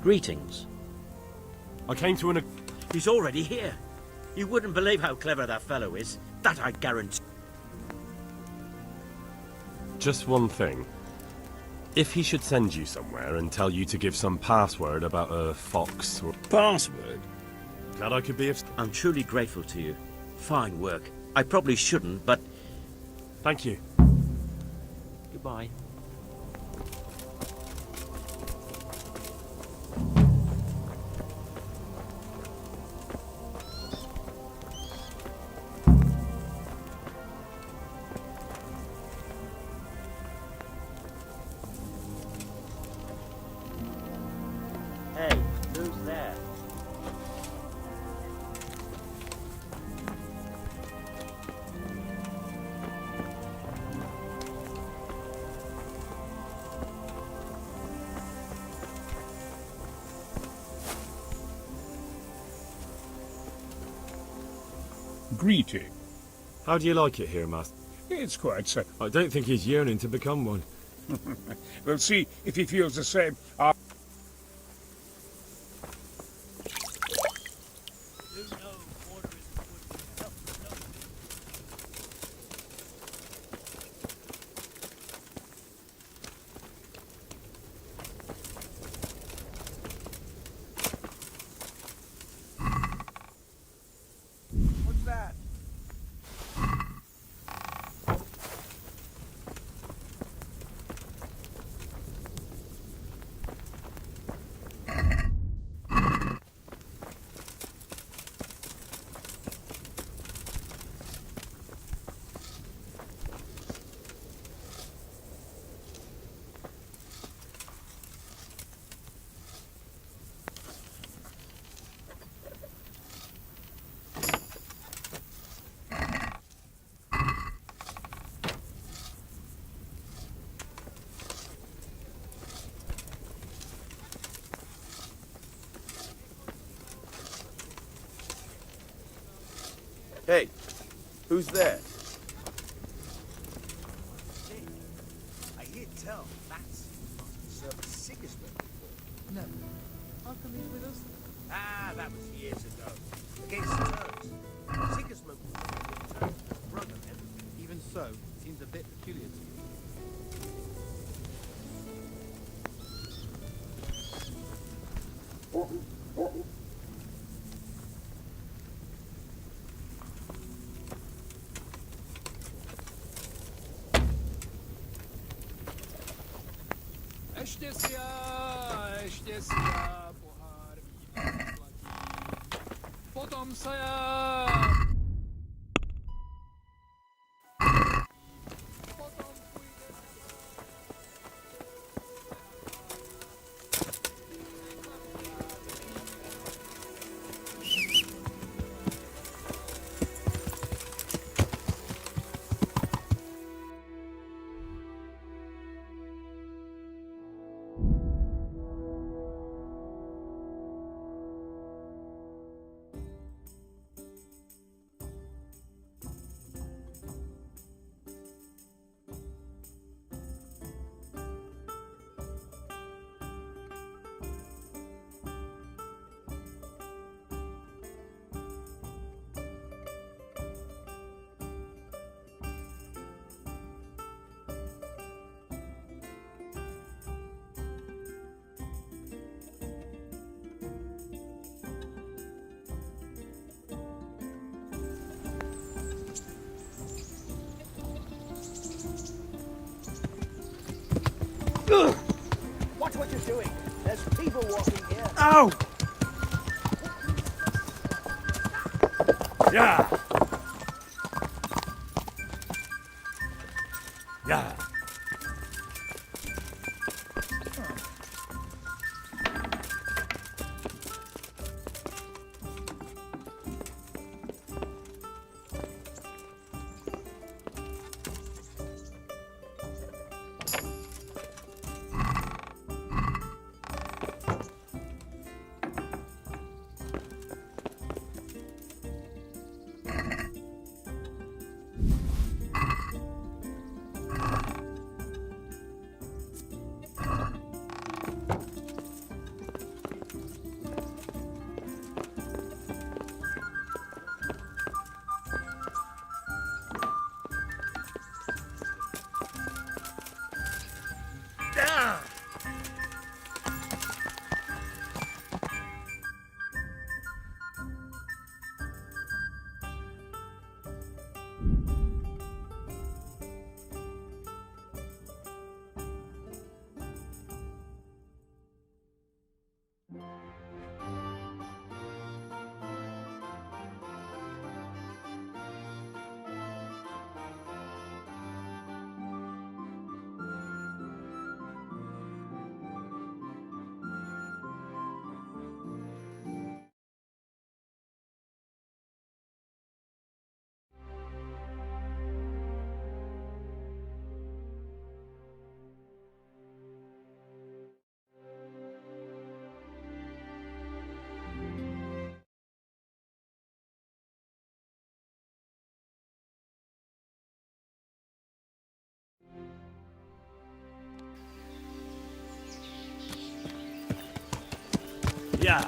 Greetings. I came to an... He's already here. You wouldn't believe how clever that fellow is. That I guarantee. Just one thing. If he should send you somewhere and tell you to give some password about a fox or... Password? Glad I could be of... I'm truly grateful to you. Fine work. I probably shouldn't, but... Thank you. Goodbye. Hey, who's there? Greeting. How do you like it here, Master? It's quite so. I don't think he's yearning to become one. We'll see if he feels the same. What's that? Hey, who's there? I hear tell that's served Sigismund before. No. How come he's with us? Ah, that was years ago. Against terms. Sigismund was Turk's brother and everything. Even so, seems a bit peculiar to me. Ještě si já pohár vína zaplatí. Potom se já... Potom půjde... Watch what you're doing. There's people walking here. Ow! Yeah! Yeah! Yeah.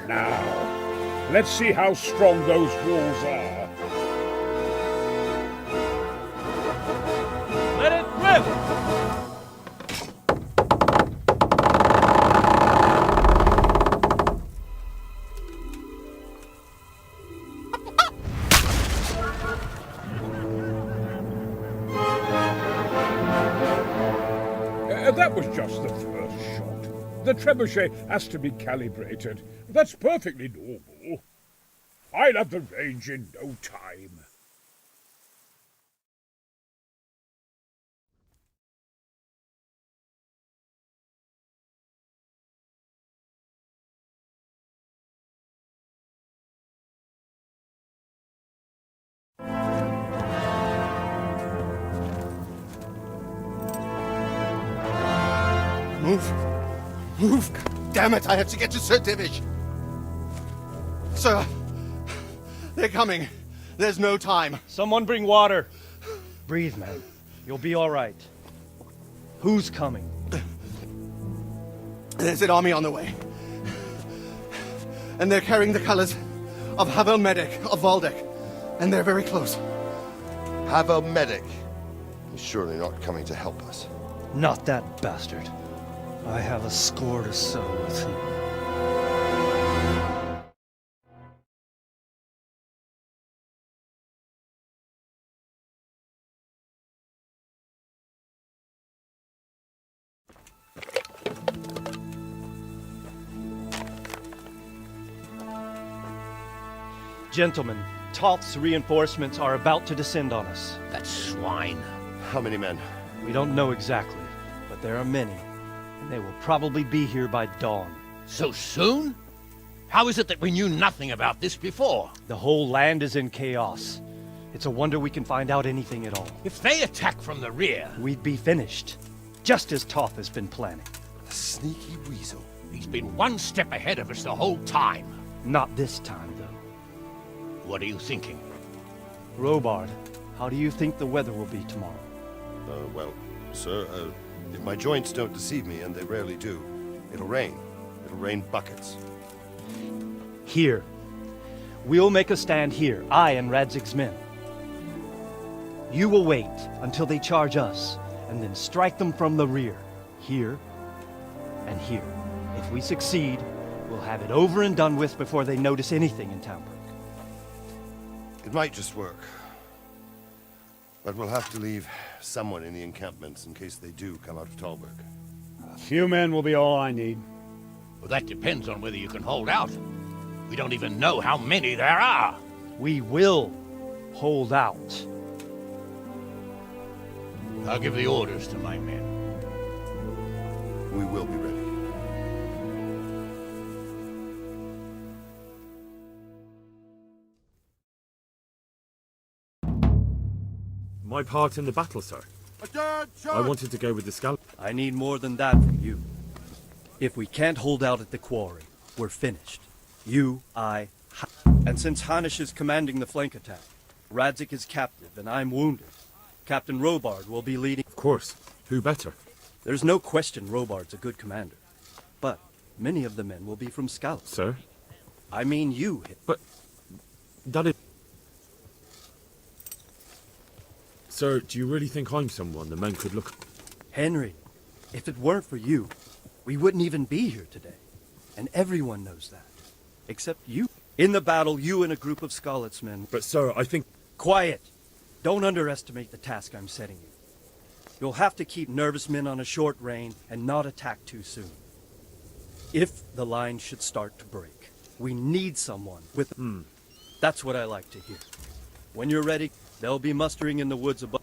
Now, let's see how strong those walls are. Let it rip! That was just the first shot. The trebuchet has to be calibrated. That's perfectly normal. I'll have the range in no time. Move! Move! God damn it, I have to get to Sir Divish! Sir! They're coming. There's no time. Someone bring water. Breathe, man. You'll be all right. Who's coming? There's an army on the way. And they're carrying the colors of Havel Medic of Valdek. And they're very close. Havel Medic. He's surely not coming to help us. Not that bastard. I have a score to settle with him. Gentlemen, Toth's reinforcements are about to descend on us. That swine. How many men? We don't know exactly, but there are many, and they will probably be here by dawn. So soon? How is it that we knew nothing about this before? The whole land is in chaos. It's a wonder we can find out anything at all. If they attack from the rear... We'd be finished, just as Toth has been planning. A sneaky weasel. He's been one step ahead of us the whole time. Not this time, though. What are you thinking? Robard, how do you think the weather will be tomorrow? Well, sir, If my joints don't deceive me, and they rarely do, it'll rain. It'll rain buckets. Here. We'll make a stand here, I and Radzig's men. You will wait until they charge us, and then strike them from the rear. Here and here. If we succeed, we'll have it over and done with before they notice anything in Townbrook. It might just work. But we'll have to leave someone in the encampments in case they do come out of Talberg. A few men will be all I need. Well, that depends on whether you can hold out. We don't even know how many there are. We will hold out. I'll give the orders to my men. We will be ready. My part in the battle, sir. I wanted to go with the scalp. I need more than that from you. If we can't hold out at the quarry, we're finished. You, and since Hanish is commanding the flank attack, Radzig is captive and I'm wounded. Captain Robard will be leading. Of course. Who better? There's no question Robard's a good commander. But many of the men will be from Scouts. Sir? I mean you. But that is... Sir, do you really think I'm someone the men could look... Henry, if it weren't for you, we wouldn't even be here today. And everyone knows that. Except you. In the battle, you and a group of Scarlet's men... But sir, I think... Quiet! Don't underestimate the task I'm setting you. You'll have to keep nervous men on a short rein and not attack too soon. If the line should start to break, we need someone with... That's what I like to hear. When you're ready, they'll be mustering in the woods above...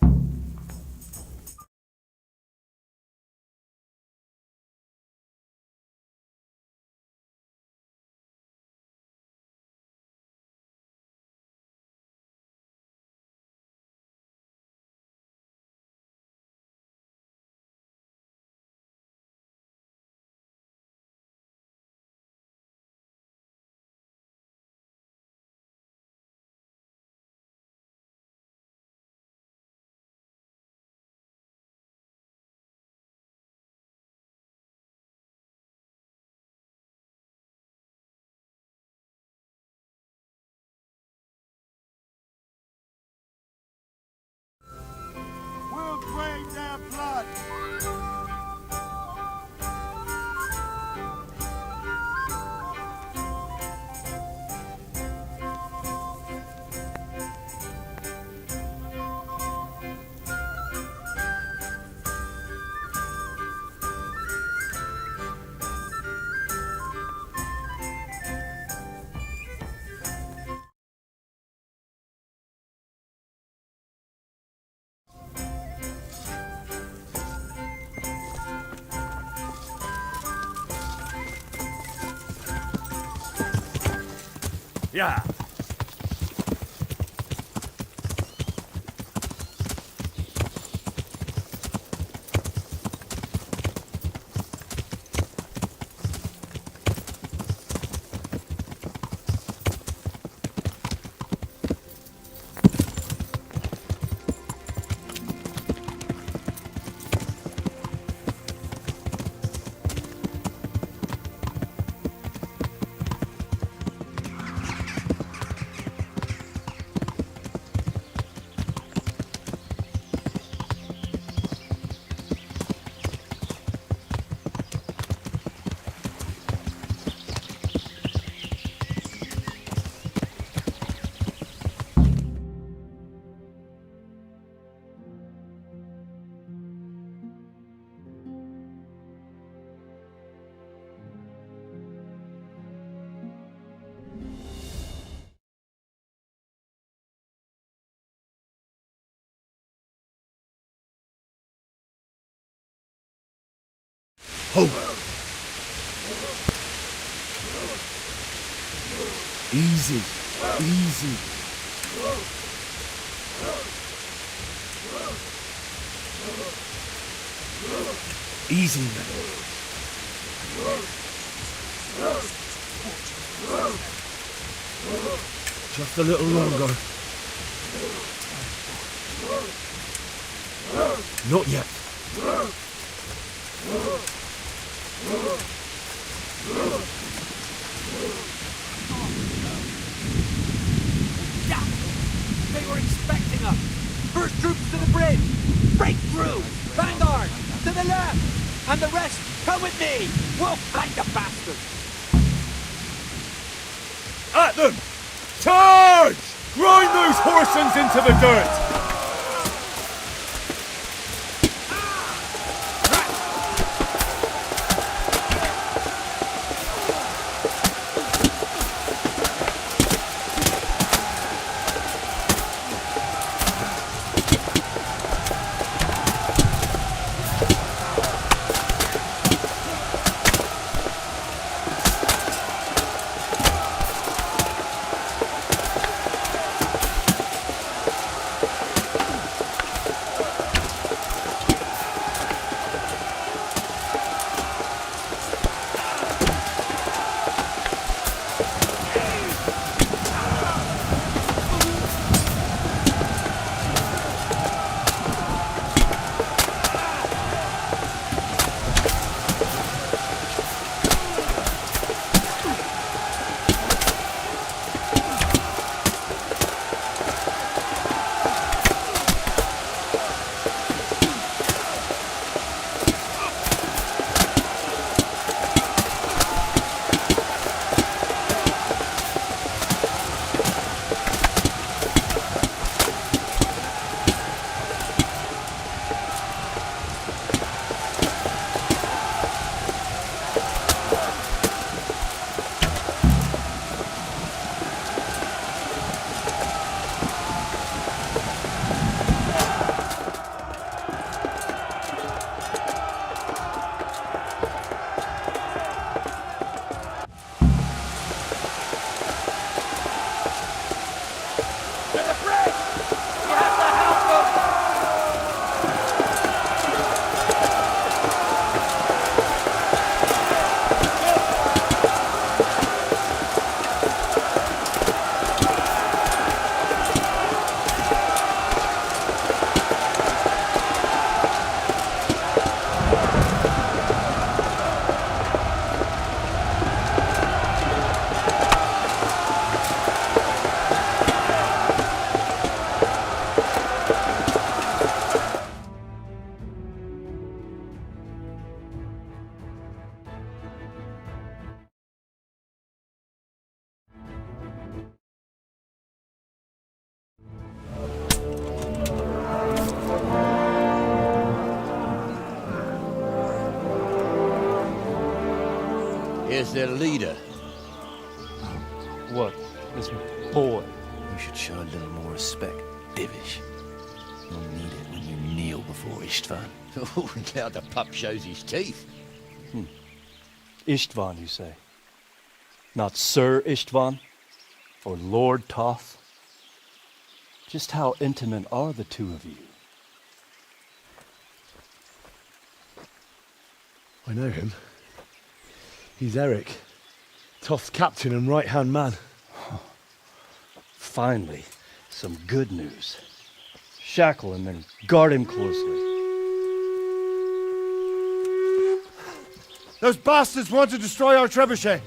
We'll drain their blood. Yeah. Easy. Easy. Easy, man. Just a little longer. Not yet. They were expecting us! First troops to the bridge! Break through! Vanguard! To the left! And the rest, come with me! We'll fight the bastards! At them! Charge! Grind those horsens into the dirt! Here's their leader. What? This boy? You should show a little more respect, Divish. You'll need it when you kneel before Istvan. Oh, now the pup shows his teeth. Istvan, you say? Not Sir Istvan? Or Lord Toth? Just how intimate are the two of you? I know him. He's Eric, Toth's captain and right-hand man. Finally, some good news. Shackle him and guard him closely. Those bastards want to destroy our trebuchet.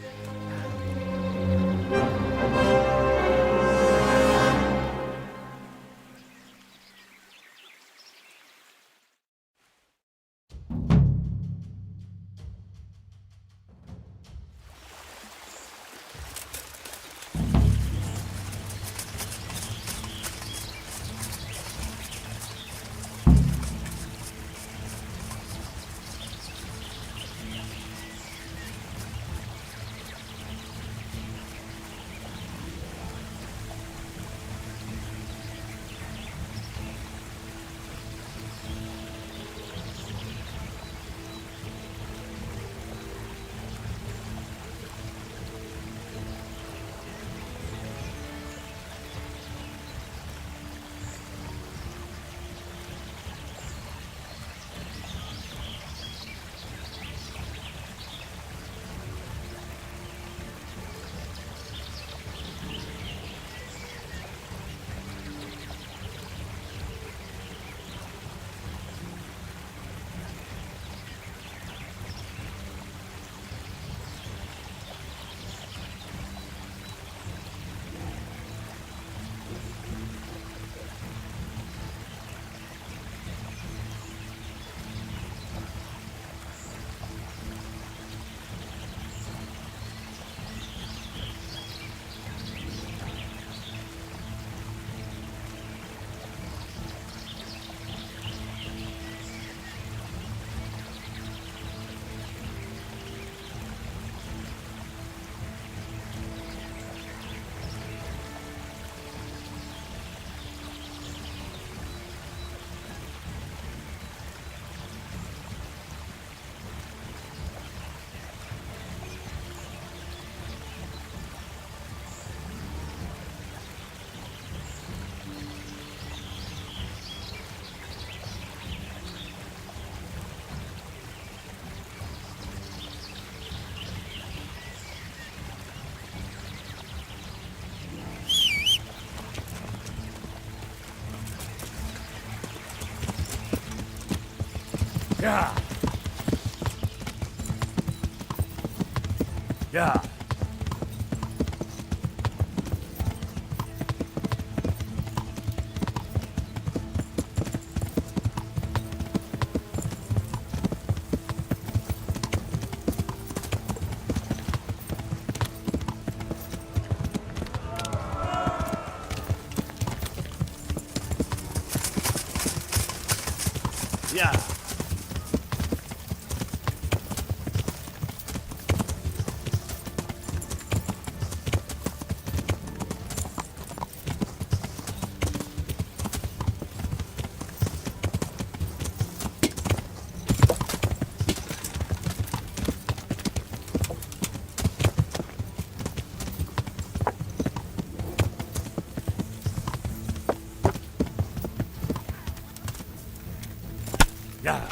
Yeah. Yeah. Yeah. Yeah.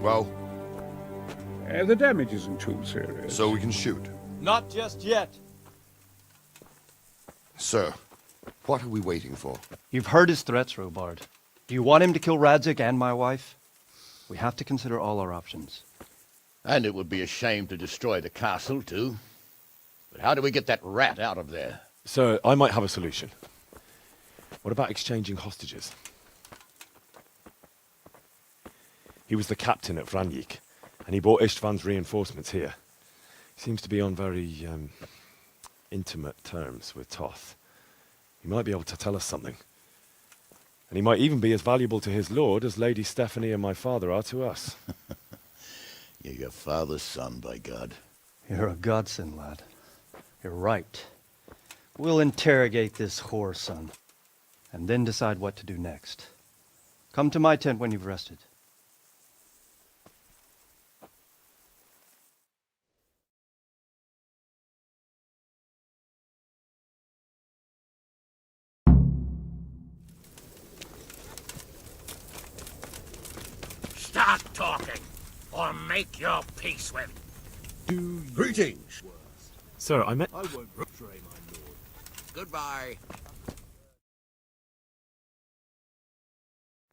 Well, The damage isn't too serious. so we can shoot. Not just yet. Sir, what are we waiting for? You've heard his threats, Robard. Do you want him to kill Radzik and my wife? We have to consider all our options. And it would be a shame to destroy the castle, too. But how do we get that rat out of there? Sir, I might have a solution. What about exchanging hostages? He was the captain at Vranjik, and he brought Istvan's reinforcements here. He seems to be on very, intimate terms with Toth. He might be able to tell us something. And he might even be as valuable to his lord as Lady Stephanie and my father are to us. You're your father's son, by God. You're a godsend, lad. You're right. We'll interrogate this whore, son, and then decide what to do next. Come to my tent when you've rested. Start talking, or make your peace with. Greetings. Sir, I met... I won't betray my lord. Goodbye.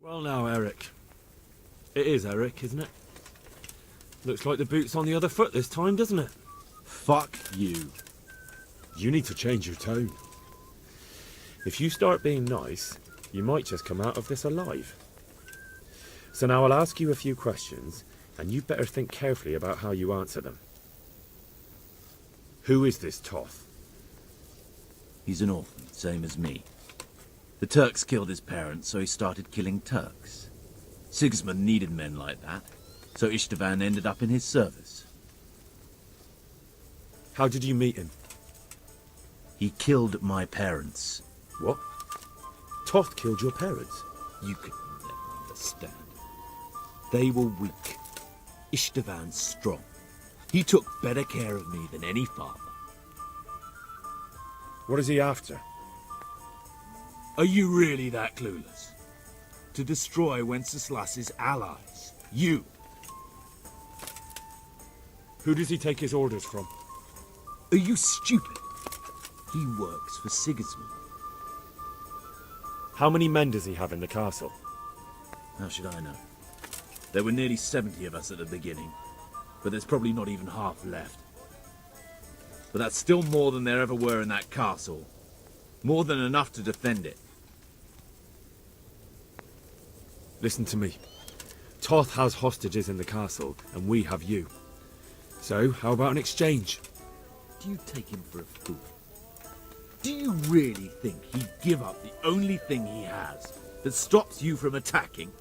Well now, Eric. It is Eric, isn't it? Looks like the boot's on the other foot this time, doesn't it? Fuck you. You need to change your tone. If you start being nice, you might just come out of this alive. So now I'll ask you a few questions, and you better think carefully about how you answer them. Who is this Toth? He's an orphan, same as me. The Turks killed his parents, so he started killing Turks. Sigismund needed men like that, so Istvan ended up in his service. How did you meet him? He killed my parents. What? Toth killed your parents? You could never understand. They were weak. Istvan strong. He took better care of me than any father. What is he after? Are you really that clueless? To destroy Wenceslas's allies. You. Who does he take his orders from? Are you stupid? He works for Sigismund. How many men does he have in the castle? How should I know? There were nearly 70 of us at the beginning, but there's probably not even half left. But that's still more than there ever were in that castle. More than enough to defend it. Listen to me. Toth has hostages in the castle, and we have you. So, how about an exchange? Do you take him for a fool? Do you really think he'd give up the only thing he has that stops you from attacking?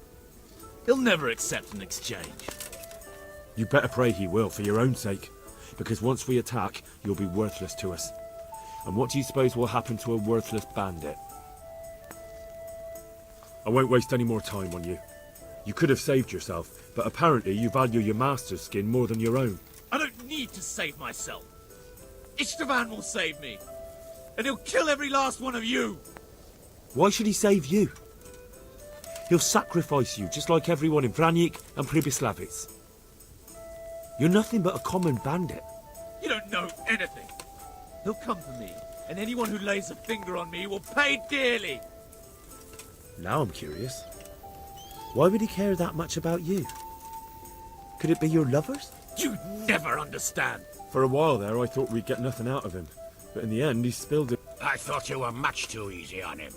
He'll never accept an exchange. You better pray he will, for your own sake. Because once we attack, you'll be worthless to us. And what do you suppose will happen to a worthless bandit? I won't waste any more time on you. You could have saved yourself, but apparently you value your master's skin more than your own. I don't need to save myself. Istvan will save me. And he'll kill every last one of you. Why should he save you? He'll sacrifice you, just like everyone in Vranyik and Pribyslavitz. You're nothing but a common bandit. You don't know anything. He'll come for me, and anyone who lays a finger on me will pay dearly. Now I'm curious. Why would he care that much about you? Could it be your lovers? You'd never understand. For a while there, I thought we'd get nothing out of him. But in the end, he spilled it. I thought you were much too easy on him.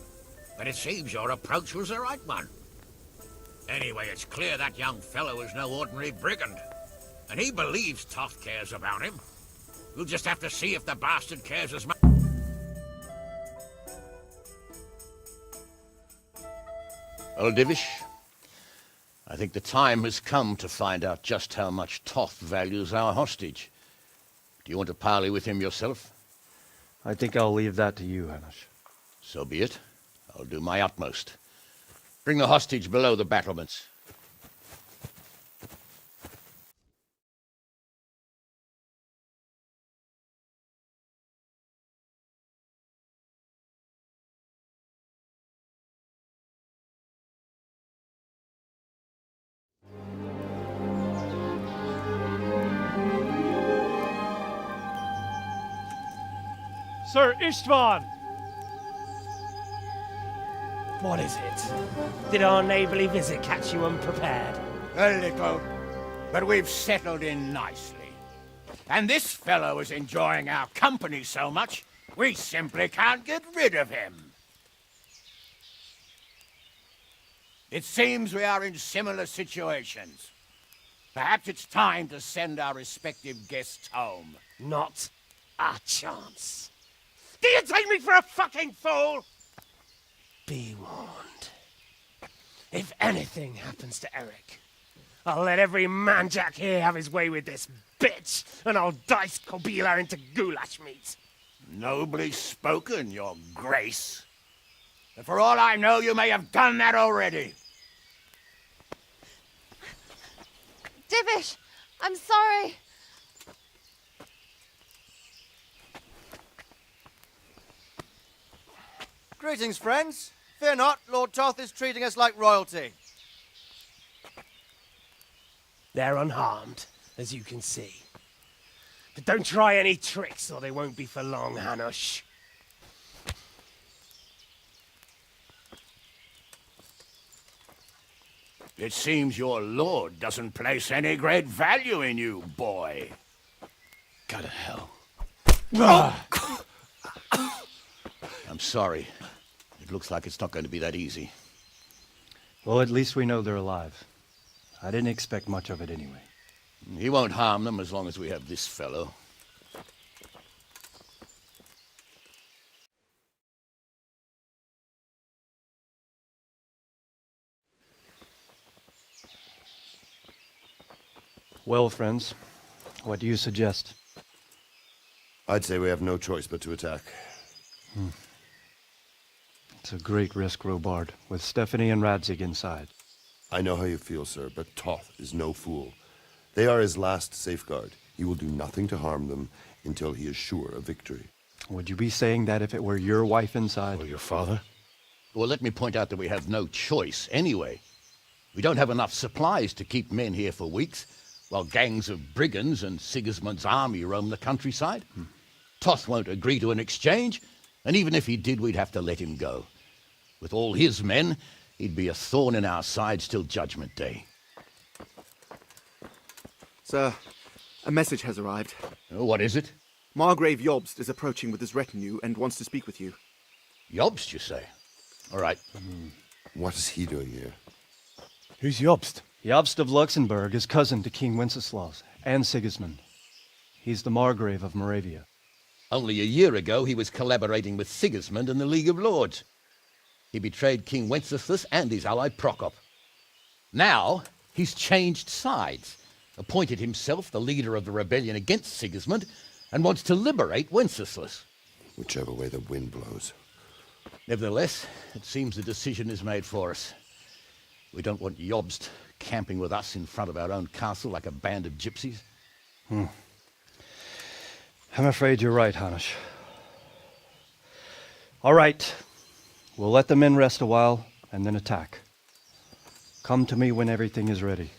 But it seems your approach was the right one. Anyway, it's clear that young fellow is no ordinary brigand. And he believes Toth cares about him. We'll just have to see if the bastard cares as much. Well, Divish, I think the time has come to find out just how much Toth values our hostage. Do you want to parley with him yourself? I think I'll leave that to you, Hanush. So be it. I'll do my utmost. Bring the hostage below the battlements. Sir Istvan! What is it? Did our neighbourly visit catch you unprepared? A little, but we've settled in nicely. And this fellow is enjoying our company so much, we simply can't get rid of him. It seems we are in similar situations. Perhaps it's time to send our respective guests home. Not a chance. Do you take me for a fucking fool? Be warned. If anything happens to Eric, I'll let every manjack here have his way with this bitch, and I'll dice Kobila into goulash meat. Nobly spoken, your grace. But for all I know, you may have done that already. Divish, I'm sorry. Greetings, friends. Fear not, Lord Toth is treating us like royalty. They're unharmed, as you can see. But don't try any tricks, or they won't be for long, Hanush. It seems your lord doesn't place any great value in you, boy. Go to hell. I'm sorry. It looks like it's not going to be that easy. Well, at least we know they're alive. I didn't expect much of it anyway. He won't harm them as long as we have this fellow. Well, friends, what do you suggest? I'd say we have no choice but to attack. It's a great risk, Robard, with Stephanie and Radzig inside. I know how you feel, sir, but Toth is no fool. They are his last safeguard. He will do nothing to harm them until he is sure of victory. Would you be saying that if it were your wife inside? Or your father? Well, let me point out that we have no choice anyway. We don't have enough supplies to keep men here for weeks, while gangs of brigands and Sigismund's army roam the countryside. Toth won't agree to an exchange, and even if he did, we'd have to let him go. With all his men, he'd be a thorn in our sides till Judgment Day. Sir, a message has arrived. Oh, what is it? Margrave Jobst is approaching with his retinue and wants to speak with you. Jobst, you say? All right. What is he doing here? Who's Jobst? Jobst of Luxembourg is cousin to King Wenceslaus and Sigismund. He's the Margrave of Moravia. Only a year ago, he was collaborating with Sigismund and the League of Lords. He betrayed King Wenceslas and his ally Prokop. Now, he's changed sides, appointed himself the leader of the rebellion against Sigismund, and wants to liberate Wenceslas. Whichever way the wind blows. Nevertheless, it seems the decision is made for us. We don't want Jobst camping with us in front of our own castle like a band of gypsies. I'm afraid you're right, Hanish. All right. We'll let the men rest a while and then attack. Come to me when everything is ready.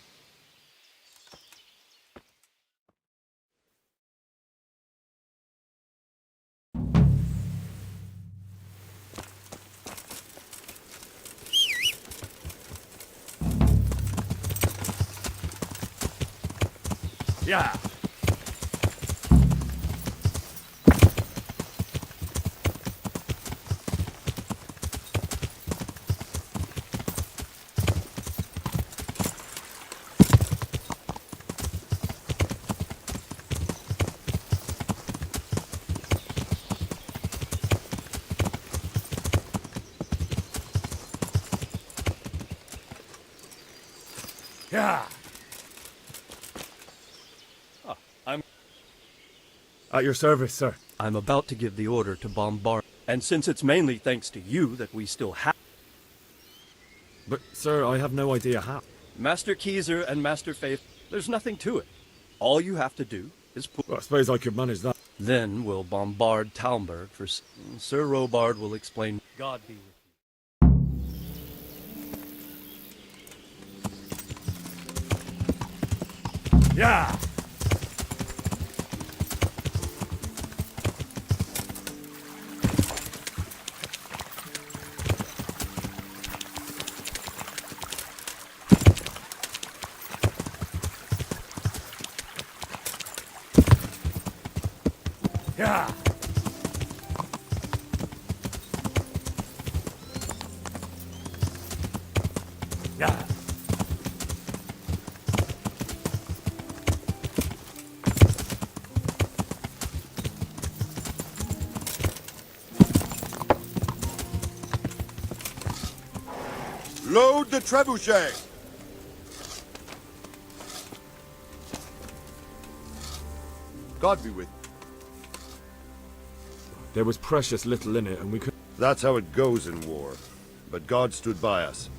Yeah. Yeah. I'm At your service, sir. I'm about to give the order to bombard. And since it's mainly thanks to you that we still have... But, sir, I have no idea how. Master Keyser and Master Faith, there's nothing to it. All you have to do is put... Well, I suppose I could manage that. Then we'll bombard Talmberg for... Sir Robard will explain... God be with you. Yeah. Yeah. Yeah. Load the trebuchet! God be with you. There was precious little in it, and we could... That's how it goes in war. But God stood by us.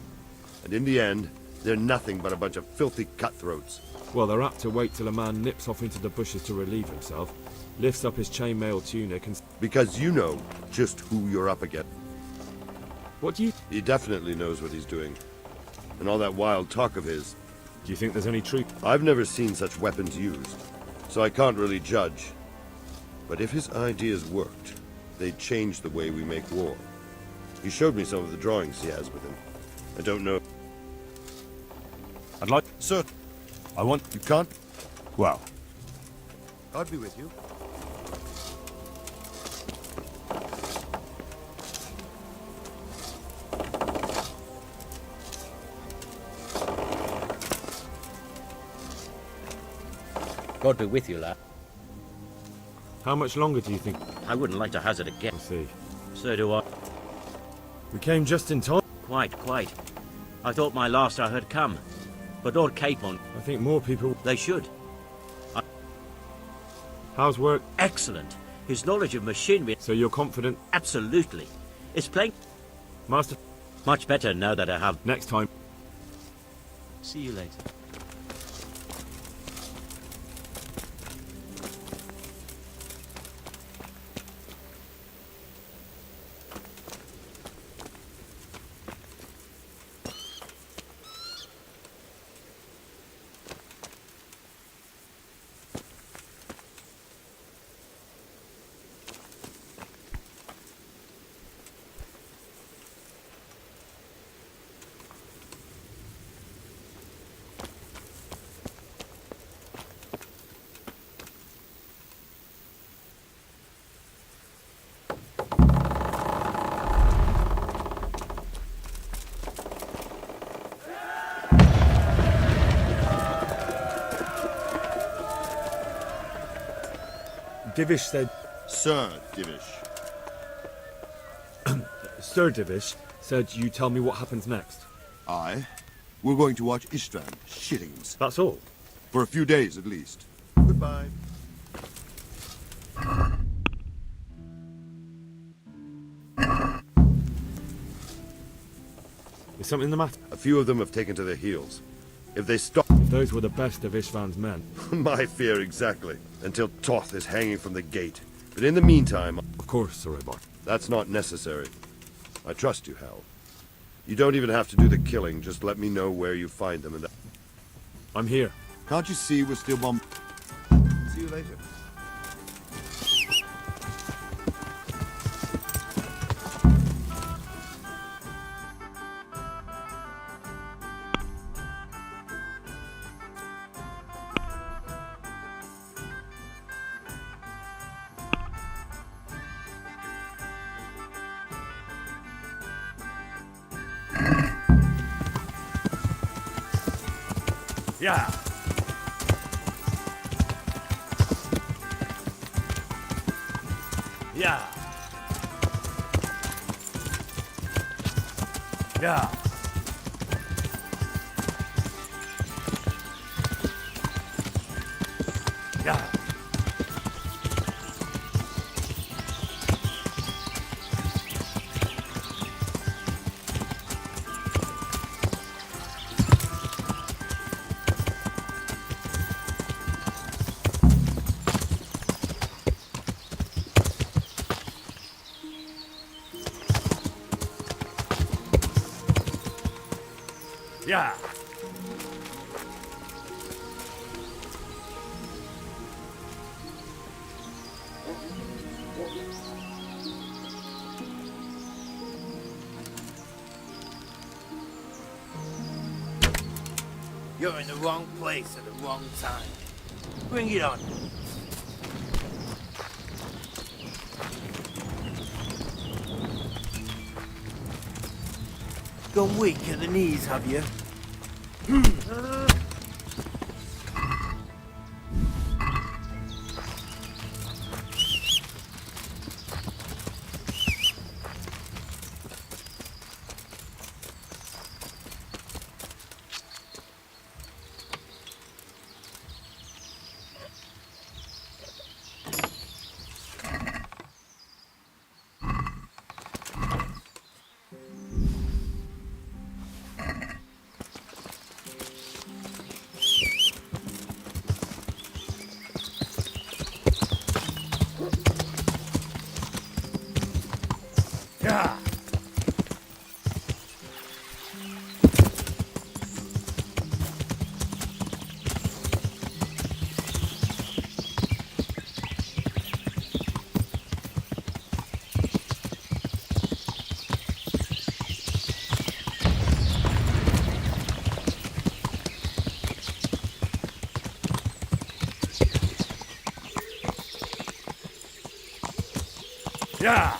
And in the end, they're nothing but a bunch of filthy cutthroats. Well, they're apt to wait till a man nips off into the bushes to relieve himself, lifts up his chainmail tunic and... Because you know just who you're up against. What do you... He definitely knows what he's doing. And all that wild talk of his. Do you think there's any truth? I've never seen such weapons used, so I can't really judge. But if his ideas worked, they'd change the way we make war. He showed me some of the drawings he has with him. I don't know. I'd like... Sir. I want... You can't? Well... God be with you. God be with you, lad. How much longer do you think? I wouldn't like to hazard a guess. I see. So do I. We came just in time. Quite. I thought my last hour had come. But don't cape on. I think more people... They should. How's work? Excellent. His knowledge of machinery... So you're confident? Absolutely. It's playing... Master... Much better now that I have... Next time. See you later. Divish said... Sir Divish. Sir Divish said you tell me what happens next. Aye. We're going to watch Istvan shittings. That's all? For a few days, at least. Goodbye. Is something the matter? A few of them have taken to their heels. If they stop... If those were the best of Istvan's men. My fear exactly. Until Toth is hanging from the gate. But in the meantime... Of course, Sir Ebar. That's not necessary. I trust you, Hal. You don't even have to do the killing. Just let me know where you find them and... I'm here. Can't you see we're still bomb... See you later. Yeah. Yeah. Yeah. Yeah. Yeah. You're in the wrong place at the wrong time. Bring it on. Gone weak at the knees, have you? Yeah. Yeah.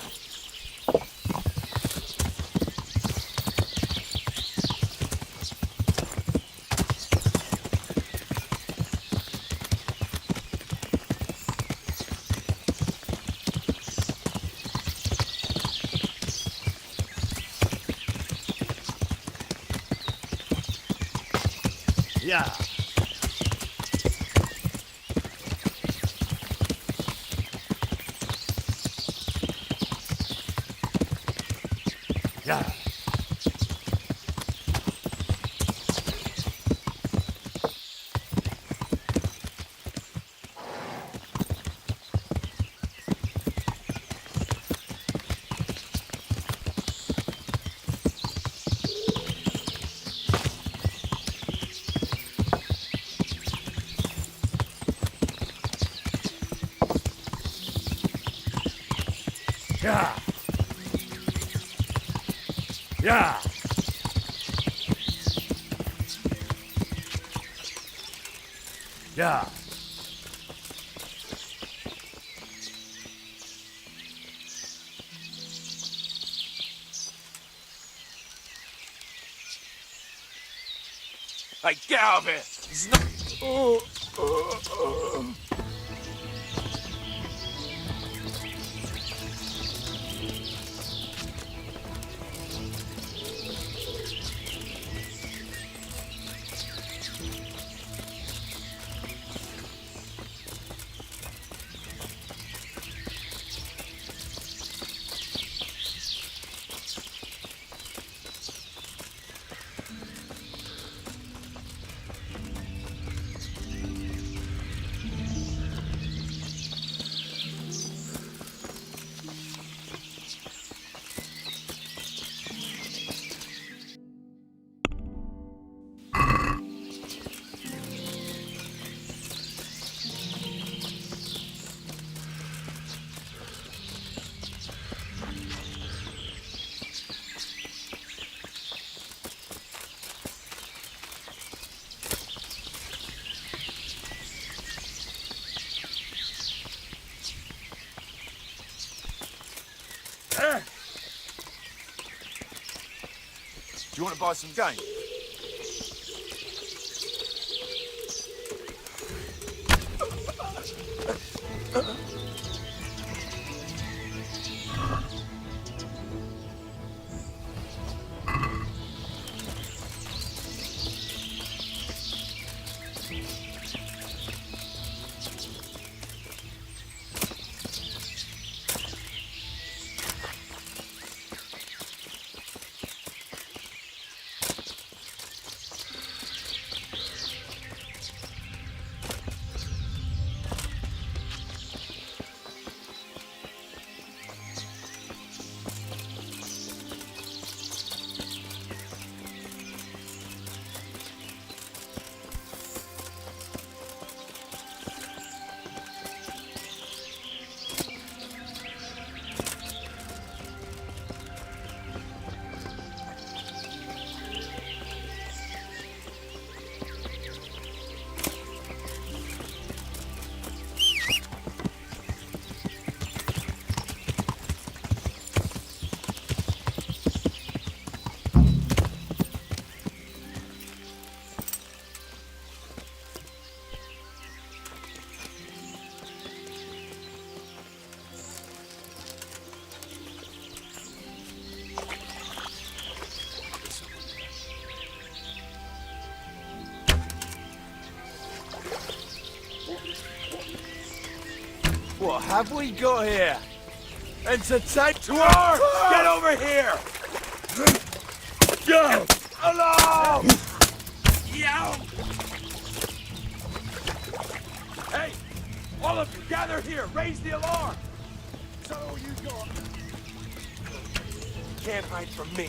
Yeah. Yeah. Yeah. Yeah. Yeah. Hey, get out of here! It's not... Do you want to buy some game? What have we got here? Entertain to our! Get over here! Go! Along! Yo! Hey! All of you, gather here! Raise the alarm! So you got... Can't hide from me.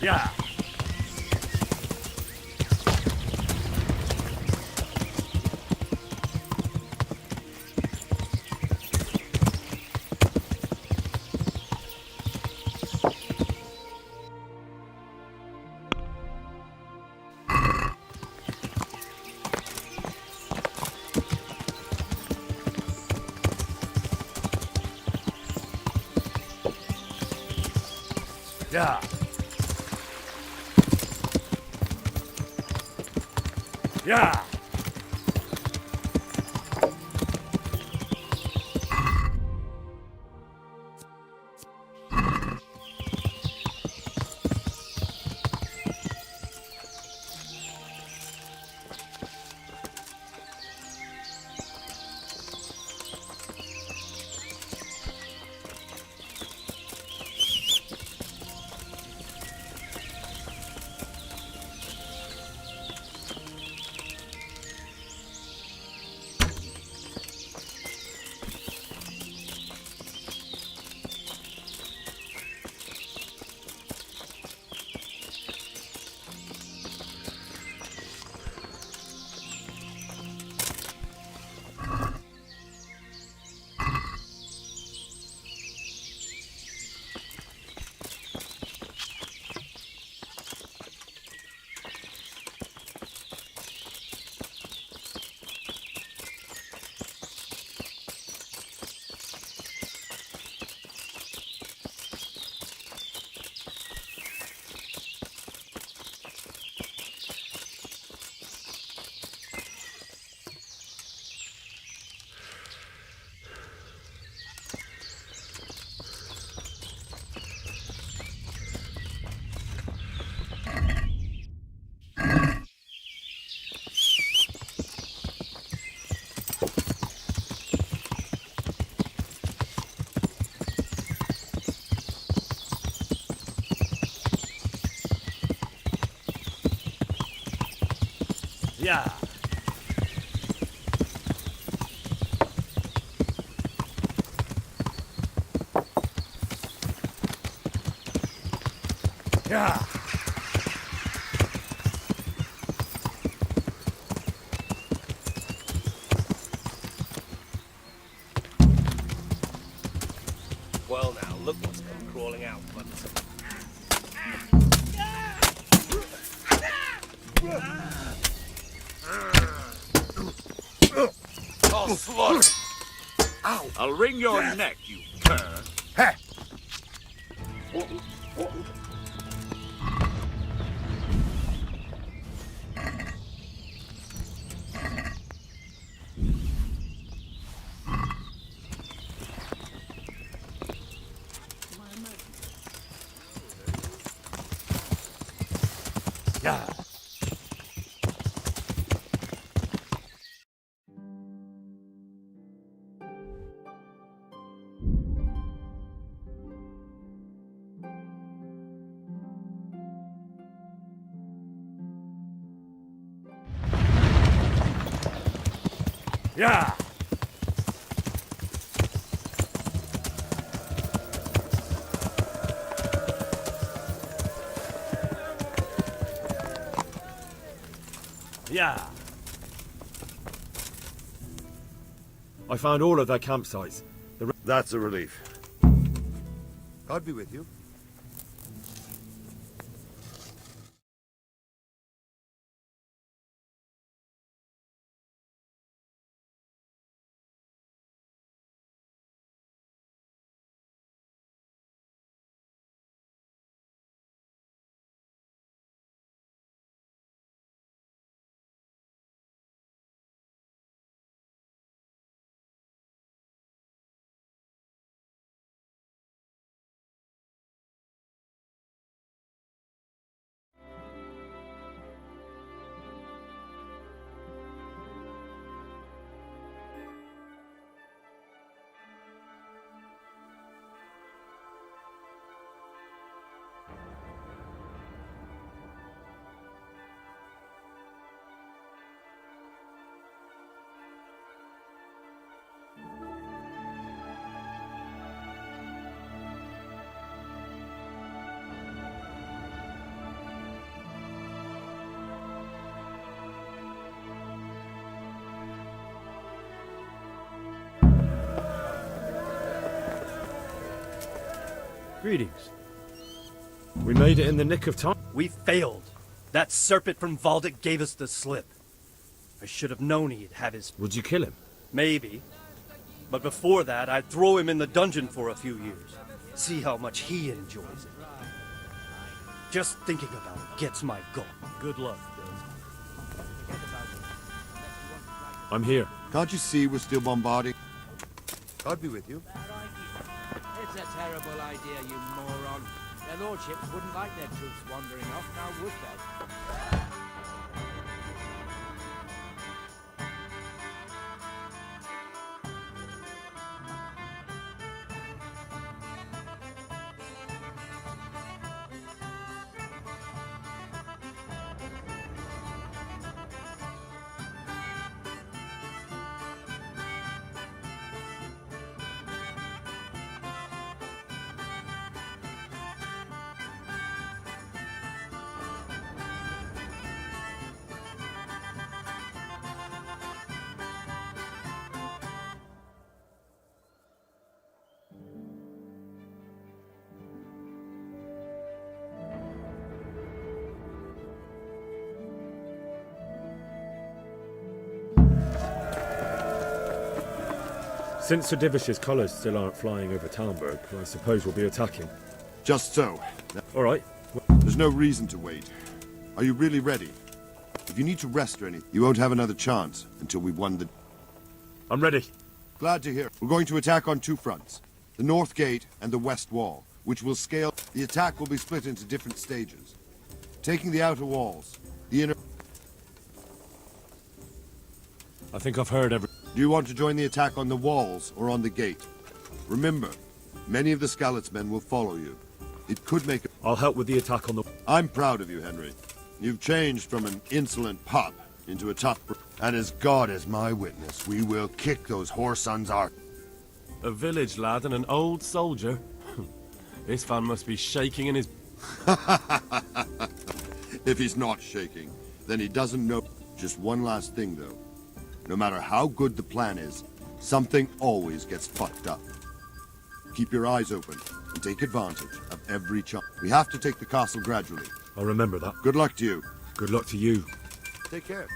Yeah. Yeah. Yeah. Yeah. Yeah. Well now, look what's come crawling out, but Oh, slaughter! Ow! I'll wring your neck, you cur! Hey! Yeah. Yeah. Yeah. I found all of their campsites. That's a relief. God be with you. Greetings. We made it in the nick of time. We failed. That serpent from Valdic gave us the slip. I should have known he'd have his... Would you kill him? Maybe. But before that, I'd throw him in the dungeon for a few years. See how much he enjoys it. Just thinking about it gets my goat. Good luck, Bill. I'm here. Can't you see we're still bombarding? I'll be with you. It's a terrible idea, you moron. Their lordships wouldn't like their troops wandering off, now would they? Since Sir Divish's colours still aren't flying over Talmberg, I suppose we'll be attacking. Just so. All right. There's no reason to wait. Are you really ready? If you need to rest or anything, you won't have another chance until we've won the... I'm ready. Glad to hear. We're going to attack on two fronts. The North Gate and the West Wall, which will scale... The attack will be split into different stages. Taking the outer walls, the inner... I think I've heard every... Do you want to join the attack on the walls or on the gate? Remember, many of the Skalitz men will follow you. It could make... I'll help with the attack on the... I'm proud of you, Henry. You've changed from an insolent pup into a tough... And as God is my witness, we will kick those whoresons out. A village lad and an old soldier? This fan must be shaking in his... If he's not shaking, then he doesn't know... Just one last thing, though. No matter how good the plan is, something always gets fucked up. Keep your eyes open and take advantage of every chance. We have to take the castle gradually. I'll remember that. Good luck to you. Good luck to you. Take care.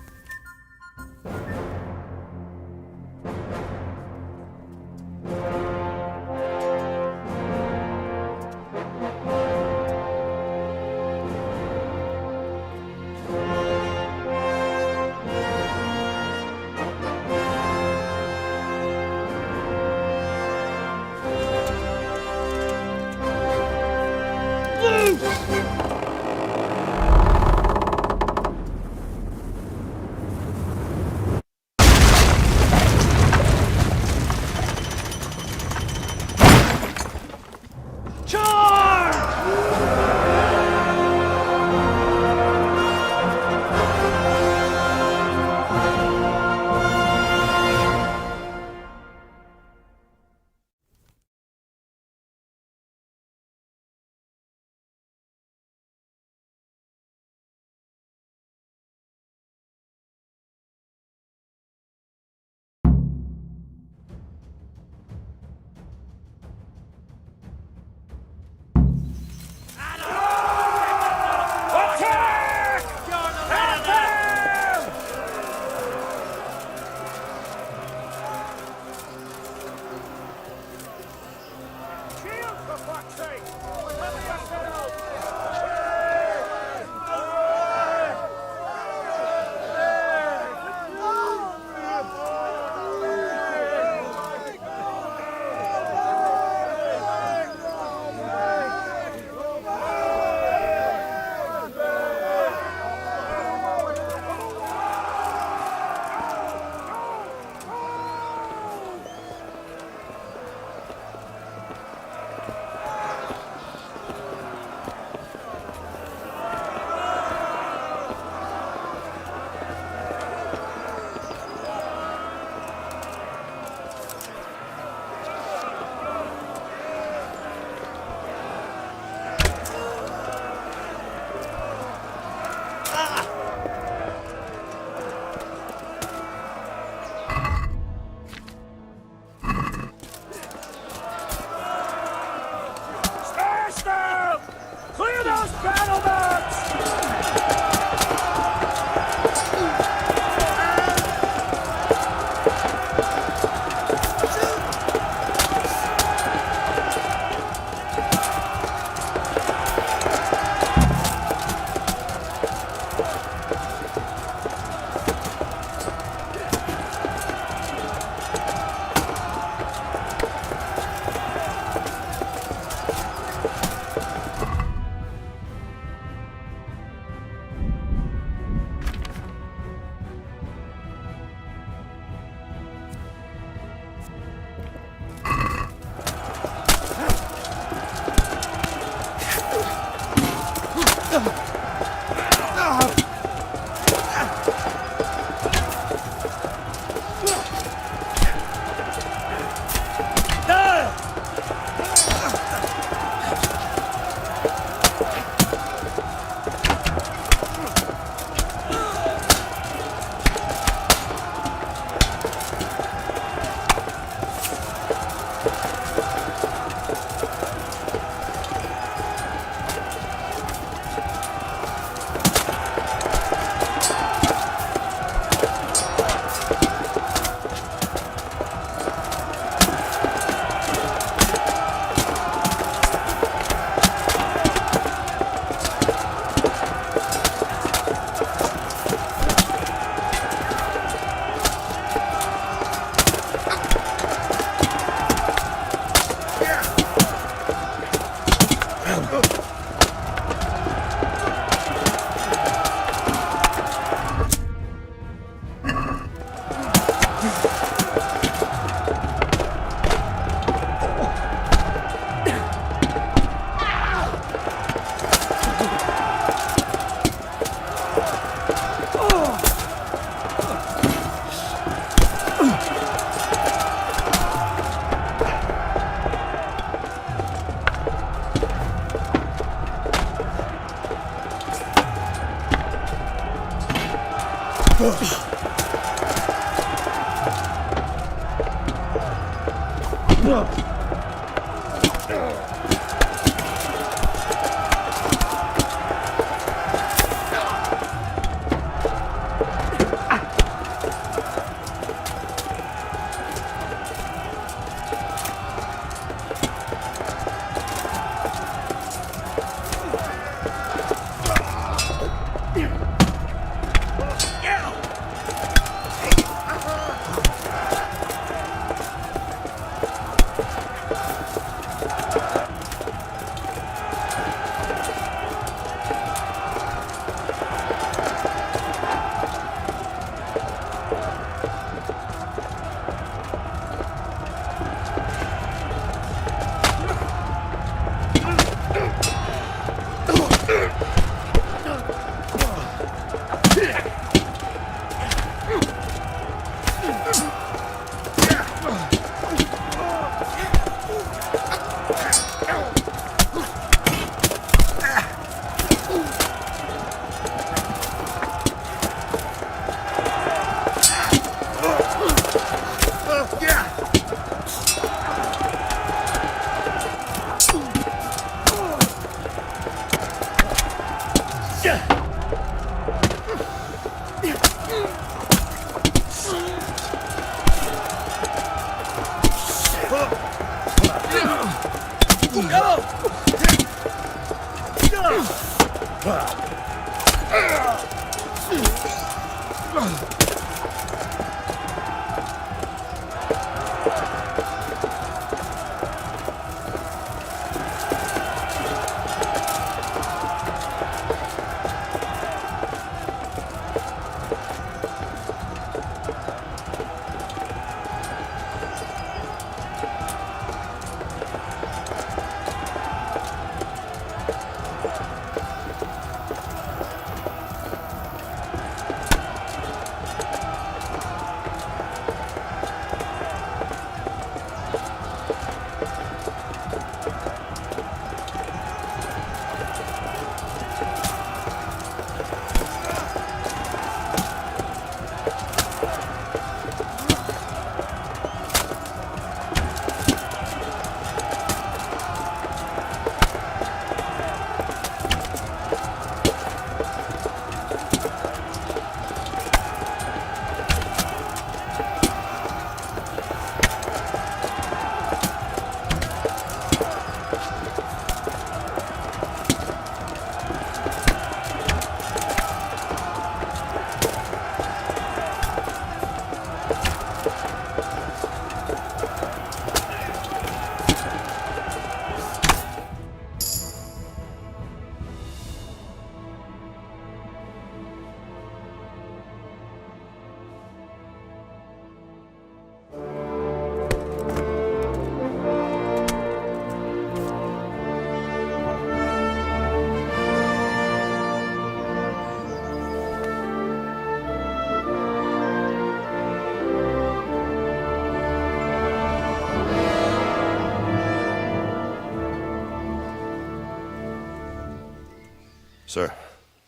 Sir,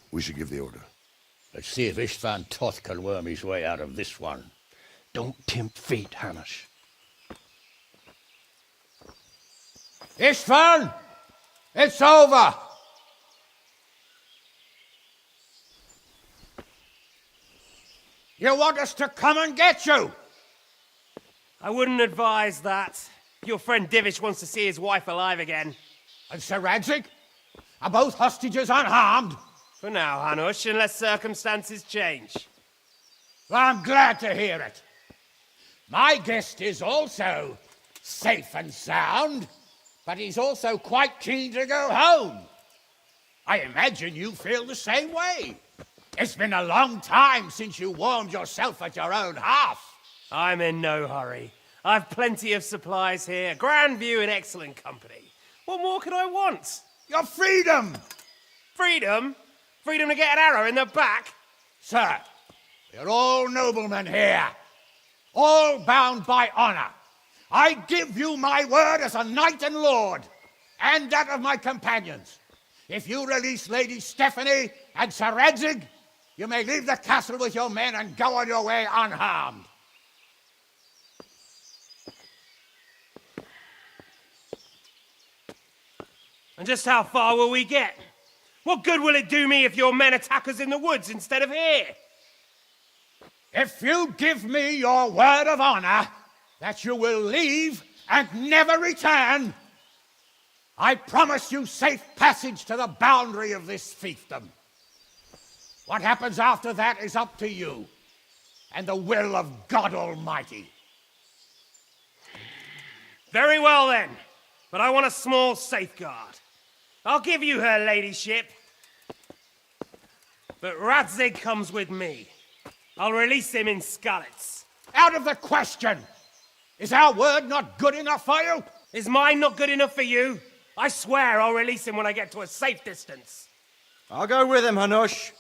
we should give the order. Let's see if Istvan Toth can worm his way out of this one. Don't tempt fate, Hamish. Istvan! It's over! You want us to come and get you? I wouldn't advise that. Your friend Divish wants to see his wife alive again. And Sir Radzig? Are both hostages unharmed? For now, Hanush, unless circumstances change. Well, I'm glad to hear it. My guest is also safe and sound, but he's also quite keen to go home. I imagine you feel the same way. It's been a long time since you warmed yourself at your own hearth. I'm in no hurry. I've plenty of supplies here, grand view and excellent company. What more could I want? Your freedom! Freedom? Freedom to get an arrow in the back? Sir, we're all noblemen here, all bound by honor. I give you my word as a knight and lord, and that of my companions. If you release Lady Stephanie and Sir Radzig, you may leave the castle with your men and go on your way unharmed. And just how far will we get? What good will it do me if your men attack us in the woods instead of here? If you give me your word of honor that you will leave and never return, I promise you safe passage to the boundary of this fiefdom. What happens after that is up to you and the will of God Almighty. Very well then, but I want a small safeguard. I'll give you her ladyship, but Radzig comes with me. I'll release him in Skalitz. Out of the question! Is our word not good enough for you? Is mine not good enough for you? I swear I'll release him when I get to a safe distance. I'll go with him, Hanush.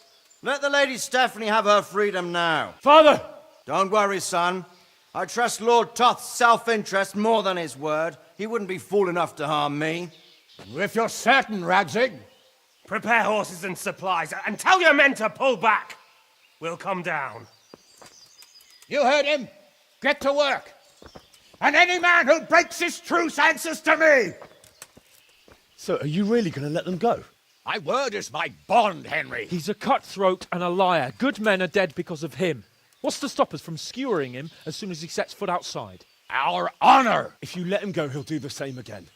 Let the Lady Stephanie have her freedom now. Father! Don't worry, son. I trust Lord Toth's self-interest more than his word. He wouldn't be fool enough to harm me. If you're certain, Radzig. Prepare horses and supplies, and tell your men to pull back. We'll come down. You heard him. Get to work. And any man who breaks this truce answers to me. So, are you really going to let them go? My word is my bond, Henry. He's a cutthroat and a liar. Good men are dead because of him. What's to stop us from skewering him as soon as he sets foot outside? Our honor! If you let him go, he'll do the same again.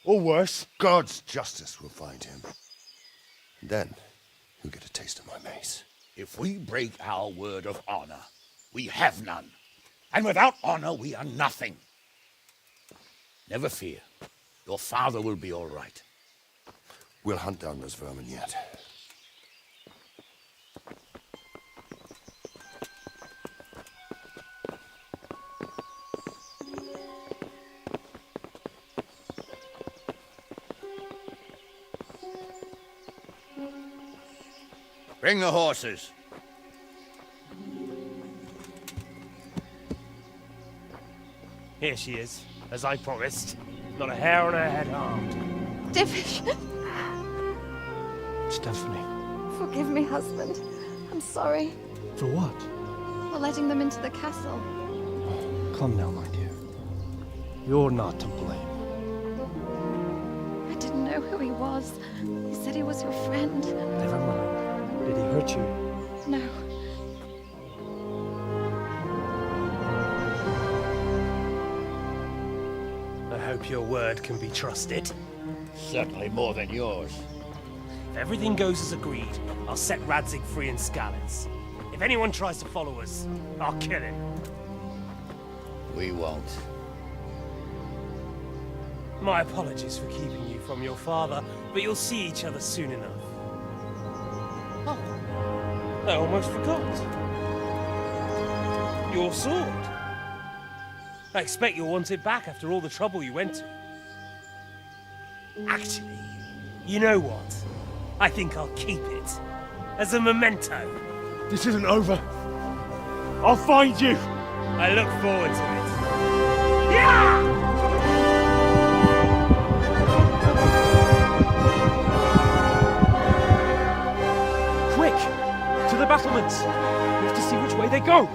Or worse. God's justice will find him. Then, you'll get a taste of my mace. If we break our word of honor, we have none. And without honor, we are nothing. Never fear. Your father will be all right. We'll hunt down those vermin yet. Bring the horses. Here she is, as I promised. Not a hair on her head harmed. Divish! Stephanie. Forgive me, husband. I'm sorry For what? for letting them into the castle. Come now, my dear. You're not to blame. I didn't know who he was. He said he was your friend. Never mind. Did he hurt you? No. I hope your word can be trusted. Certainly more than yours. If everything goes as agreed, I'll set Radzig free in Skalitz. If anyone tries to follow us, I'll kill him. We won't. My apologies for keeping you from your father, but you'll see each other soon enough. Oh, I almost forgot. Your sword. I expect you'll want it back after all the trouble you went to. Actually, you know what? I think I'll keep it. As a memento. This isn't over. I'll find you. I look forward to it. Yeah! battlements. We have to see which way they go.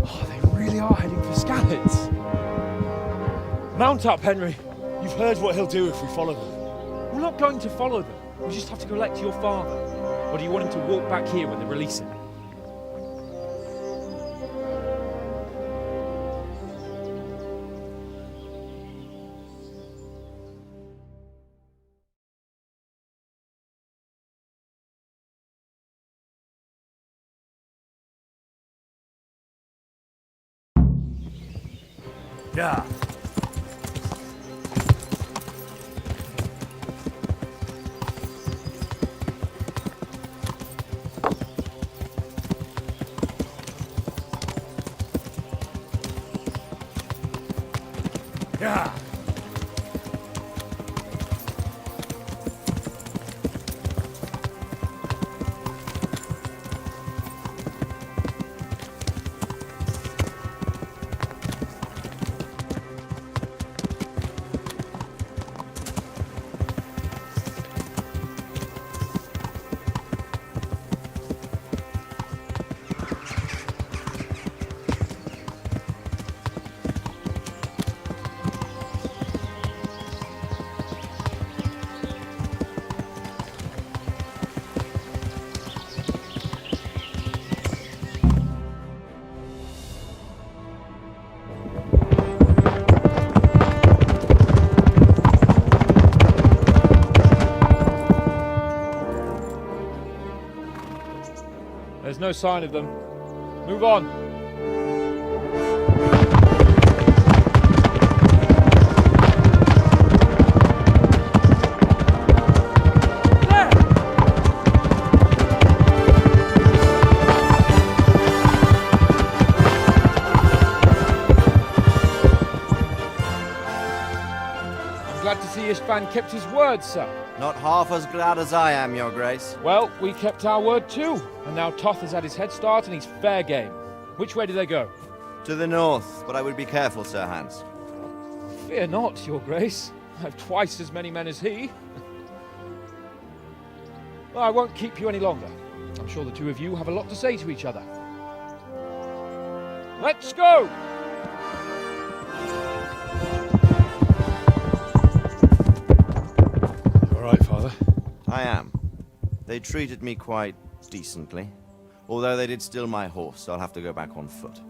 Oh, they really are heading for Scanners. Mount up, Henry. You've heard what he'll do if we follow them. We're not going to follow them. We just have to collect your father. Or do you want him to walk back here when they release him? Yeah. Yeah. There's no sign of them. Move on. Glad to see Ishvan kept his word, sir. Not half as glad as I am, Your Grace. Well, we kept our word too. And now Toth has had his head start and he's fair game. Which way do they go? To the north, but I would be careful, Sir Hans. Fear not, Your Grace. I have twice as many men as he. Well, I won't keep you any longer. I'm sure the two of you have a lot to say to each other. Let's go! I am. They treated me quite decently. Although they did steal my horse, so I'll have to go back on foot.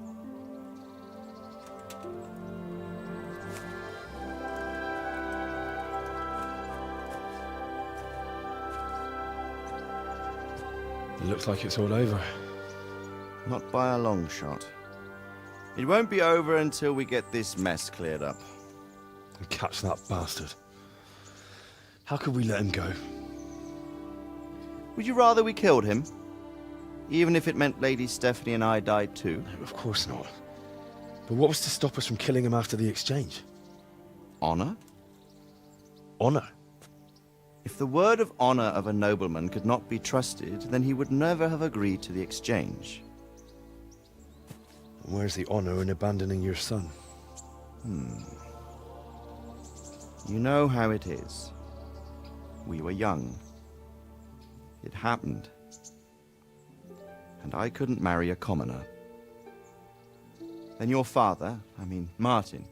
It looks like it's all over. Not by a long shot. It won't be over until we get this mess cleared up. And catch that bastard. How could we let him go? Would you rather we killed him? Even if it meant Lady Stephanie and I died too? No, of course not. But what was to stop us from killing him after the exchange? Honor? Honor? If the word of honor of a nobleman could not be trusted, then he would never have agreed to the exchange. And where's the honor in abandoning your son? You know how it is. We were young. It happened. And I couldn't marry a commoner. Then your father, Martin,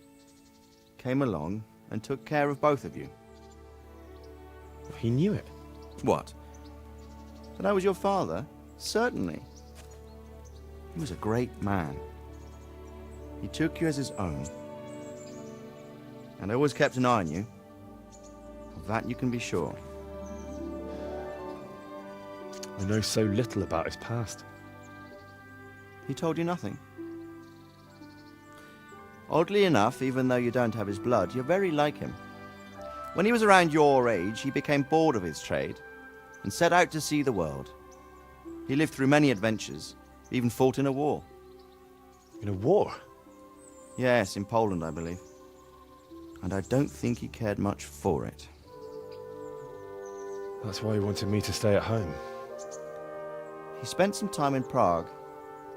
came along and took care of both of you. He knew it. What? That I was your father? Certainly. He was a great man. He took you as his own. And always kept an eye on you. Of that you can be sure. I know so little about his past. He told you nothing? Oddly enough, even though you don't have his blood, you're very like him. When he was around your age, he became bored of his trade and set out to see the world. He lived through many adventures, even fought in a war. In a war? Yes, in Poland, I believe. And I don't think he cared much for it. That's why he wanted me to stay at home. He spent some time in Prague,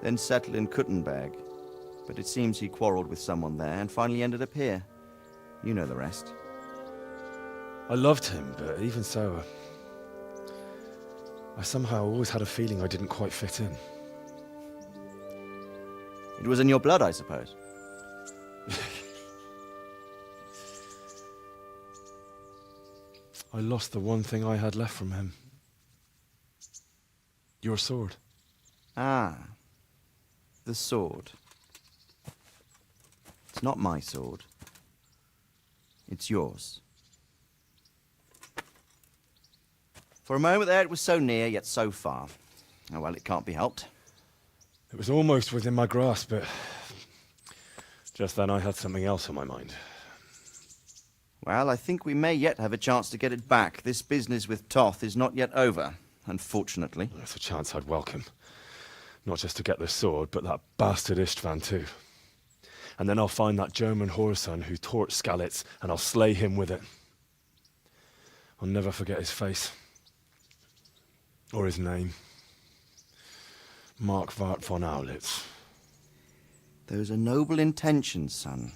then settled in Kuttenberg. But it seems he quarreled with someone there and finally ended up here. You know the rest. I loved him, but even so, I somehow always had a feeling I didn't quite fit in. It was in your blood, I suppose. I lost the one thing I had left from him. Your sword. Ah, the sword. It's not my sword. It's yours. For a moment there, it was so near, yet so far. Oh, well, it can't be helped. It was almost within my grasp, but just then I had something else on my mind. Well, I think we may yet have a chance to get it back. This business with Toth is not yet over, unfortunately. That's a chance I'd welcome. Not just to get the sword, but that bastard Istvan too. And then I'll find that German whoreson who torched Skalitz, and I'll slay him with it. I'll never forget his face. Or his name. Markwart von Aulitz. Those are noble intentions, son.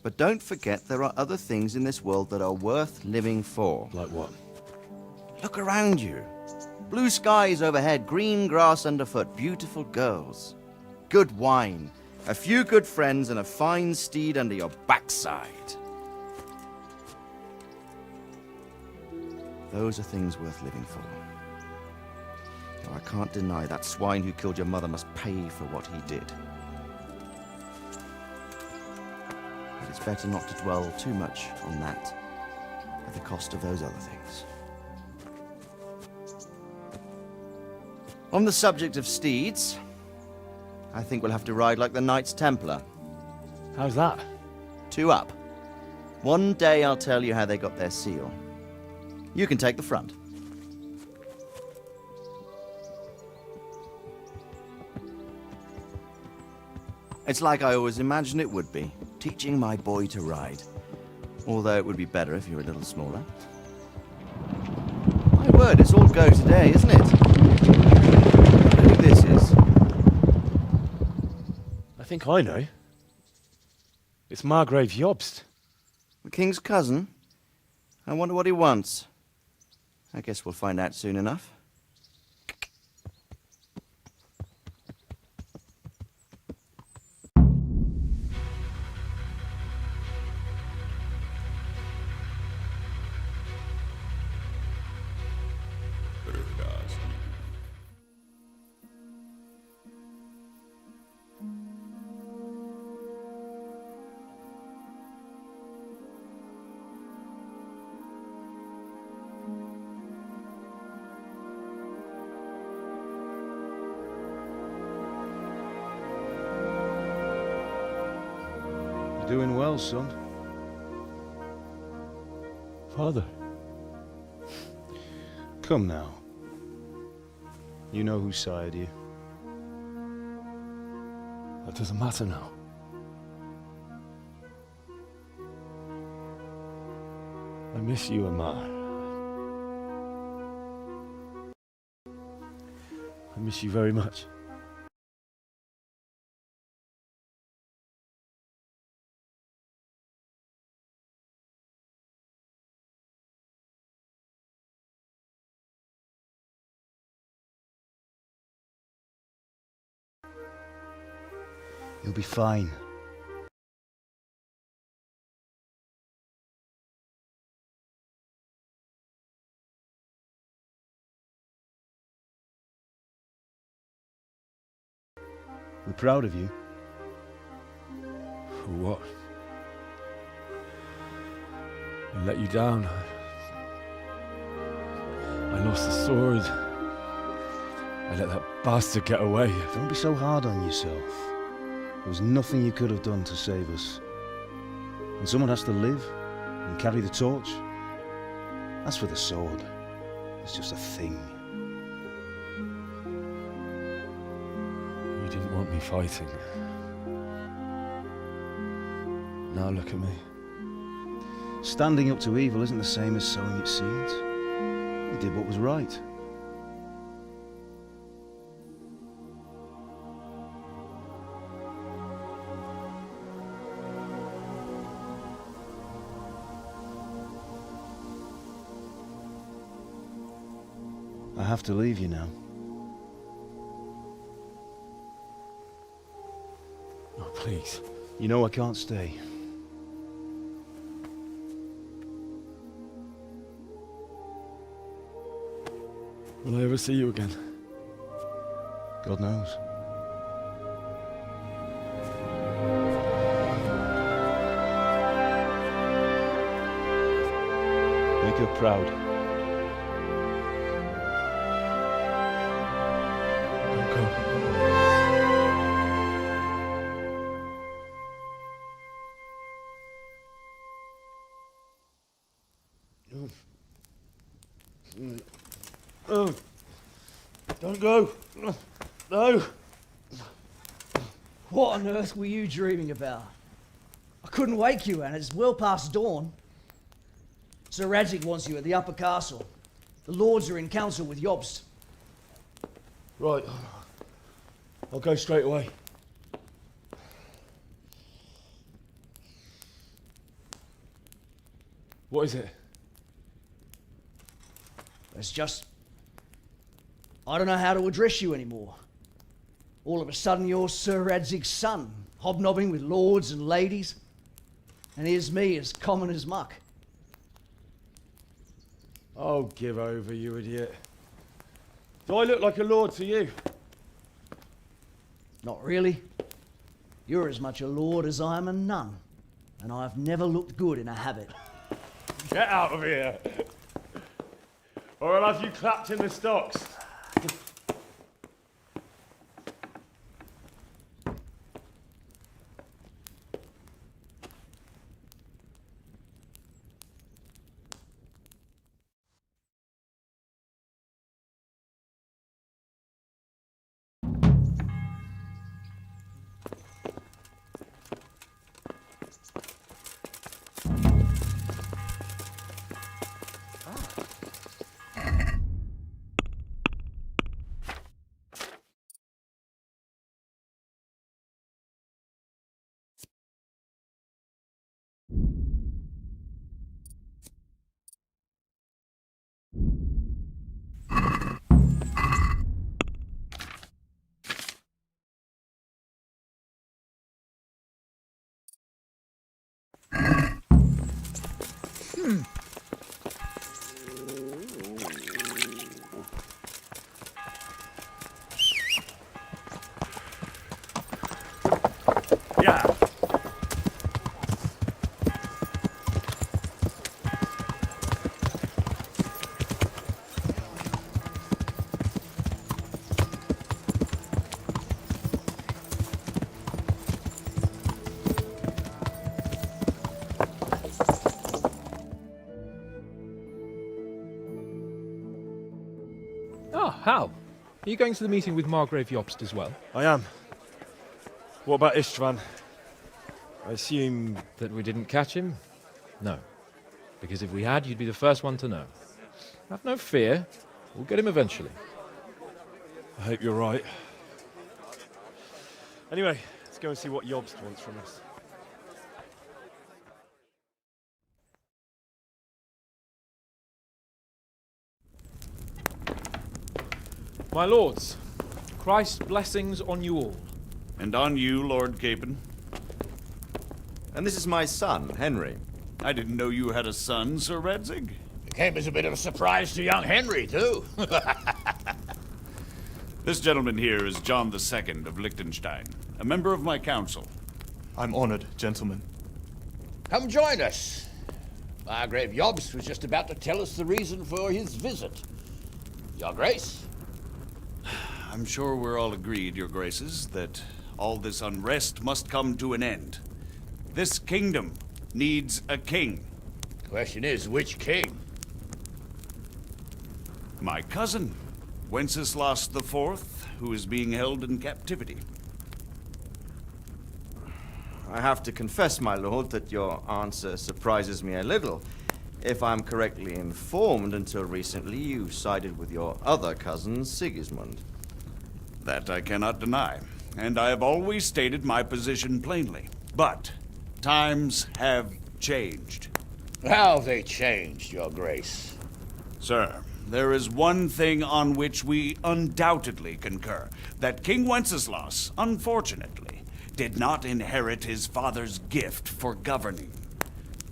But don't forget there are other things in this world that are worth living for. Like what? Look around you. Blue skies overhead, green grass underfoot, beautiful girls. Good wine, a few good friends, and a fine steed under your backside. Those are things worth living for. Though I can't deny that swine who killed your mother must pay for what he did. But it's better not to dwell too much on that at the cost of those other things. On the subject of steeds, I think we'll have to ride like the Knights Templar. How's that? 2 up. One day I'll tell you how they got their seal. You can take the front. It's like I always imagined it would be, teaching my boy to ride. Although it would be better if you were a little smaller. My word, it's all go today, isn't it? Who this is? I think I know. It's Margrave Jobst. The king's cousin? I wonder what he wants. I guess we'll find out soon enough. Doing well, son. Father. Come now. You know who sired you. That doesn't matter now. I miss you, Amar. I miss you very much. You'll be fine. We're proud of you. For what? I let you down. I lost the sword. I let that bastard get away. Don't be so hard on yourself. There was nothing you could have done to save us. And someone has to live and carry the torch. As for the sword, it's just a thing. You didn't want me fighting. Now look at me. Standing up to evil isn't the same as sowing its seeds. You did what was right. I have to leave you now. Oh, please. You know I can't stay. Will I ever see you again? God knows. Make her proud. Don't go. Oh, don't go. No. What on earth were you dreaming about? I couldn't wake you, and it's well past dawn. Sir Radzig wants you at the upper castle. The lords are in council with Jobst. Right. I'll go straight away. What is it? It's just... I don't know how to address you anymore. All of a sudden you're Sir Radzig's son, hobnobbing with lords and ladies. And here's me, as common as muck. Oh, give over, you idiot. Do I look like a lord to you? Not really. You're as much a lord as I am a nun. And I've never looked good in a habit. Get out of here! Or I'll have you clapped in the stocks. Yeah. Ah, Hal. Are you going to the meeting with Margrave Jobst as well? I am. What about Istvan? I assume... That we didn't catch him? No. Because if we had, you'd be the first one to know. Have no fear. We'll get him eventually. I hope you're right. Anyway, let's go and see what Jobst wants from us. My lords, Christ's blessings on you all. And on you, Lord Capon. And this is my son, Henry. I didn't know you had a son, Sir Radzig. It came as a bit of a surprise to young Henry, too. This gentleman here is John II of Liechtenstein, a member of my council. I'm honored, gentlemen. Come join us. Margrave Jobst was just about to tell us the reason for his visit. Your Grace? I'm sure we're all agreed, Your Graces, that all this unrest must come to an end. This kingdom needs a king. Question is, which king? My cousin, Wenceslas IV, who is being held in captivity. I have to confess, my lord, that your answer surprises me a little. If I'm correctly informed, until recently you sided with your other cousin, Sigismund. That I cannot deny, and I have always stated my position plainly. But times have changed. How have they changed, Your Grace? Sir, there is one thing on which we undoubtedly concur. That King Wenceslas, unfortunately, did not inherit his father's gift for governing.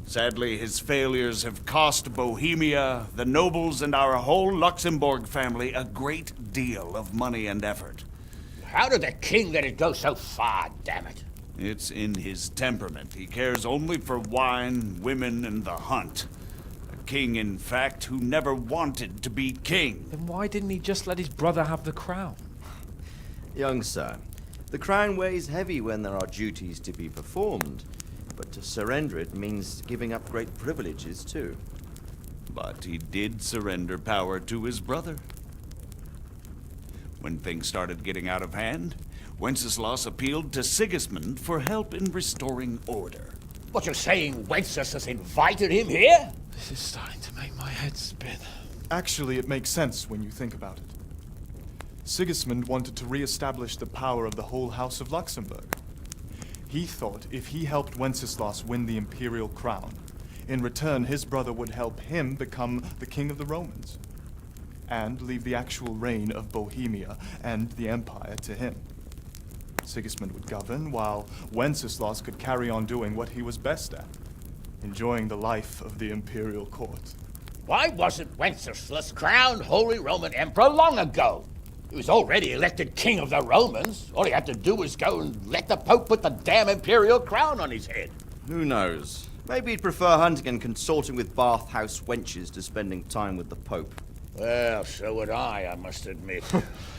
Sadly, his failures have cost Bohemia, the nobles, and our whole Luxembourg family a great deal of money and effort. How did the king let it go so far, damn it? It's in his temperament. He cares only for wine, women, and the hunt. A king, in fact, who never wanted to be king. Then why didn't he just let his brother have the crown? Young sir, the crown weighs heavy when there are duties to be performed, but to surrender it means giving up great privileges too. But he did surrender power to his brother. When things started getting out of hand, Wenceslas appealed to Sigismund for help in restoring order. What, you're saying Wenceslas invited him here? This is starting to make my head spin. Actually, it makes sense when you think about it. Sigismund wanted to re-establish the power of the whole House of Luxembourg. He thought if he helped Wenceslas win the imperial crown, in return his brother would help him become the king of the Romans, and leave the actual reign of Bohemia and the empire to him. Sigismund would govern, while Wenceslas could carry on doing what he was best at, enjoying the life of the imperial court. Why wasn't Wenceslas crowned Holy Roman Emperor long ago? He was already elected king of the Romans. All he had to do was go and let the Pope put the damn imperial crown on his head. Who knows? Maybe he'd prefer hunting and consorting with bathhouse wenches to spending time with the Pope. Well, so would I must admit.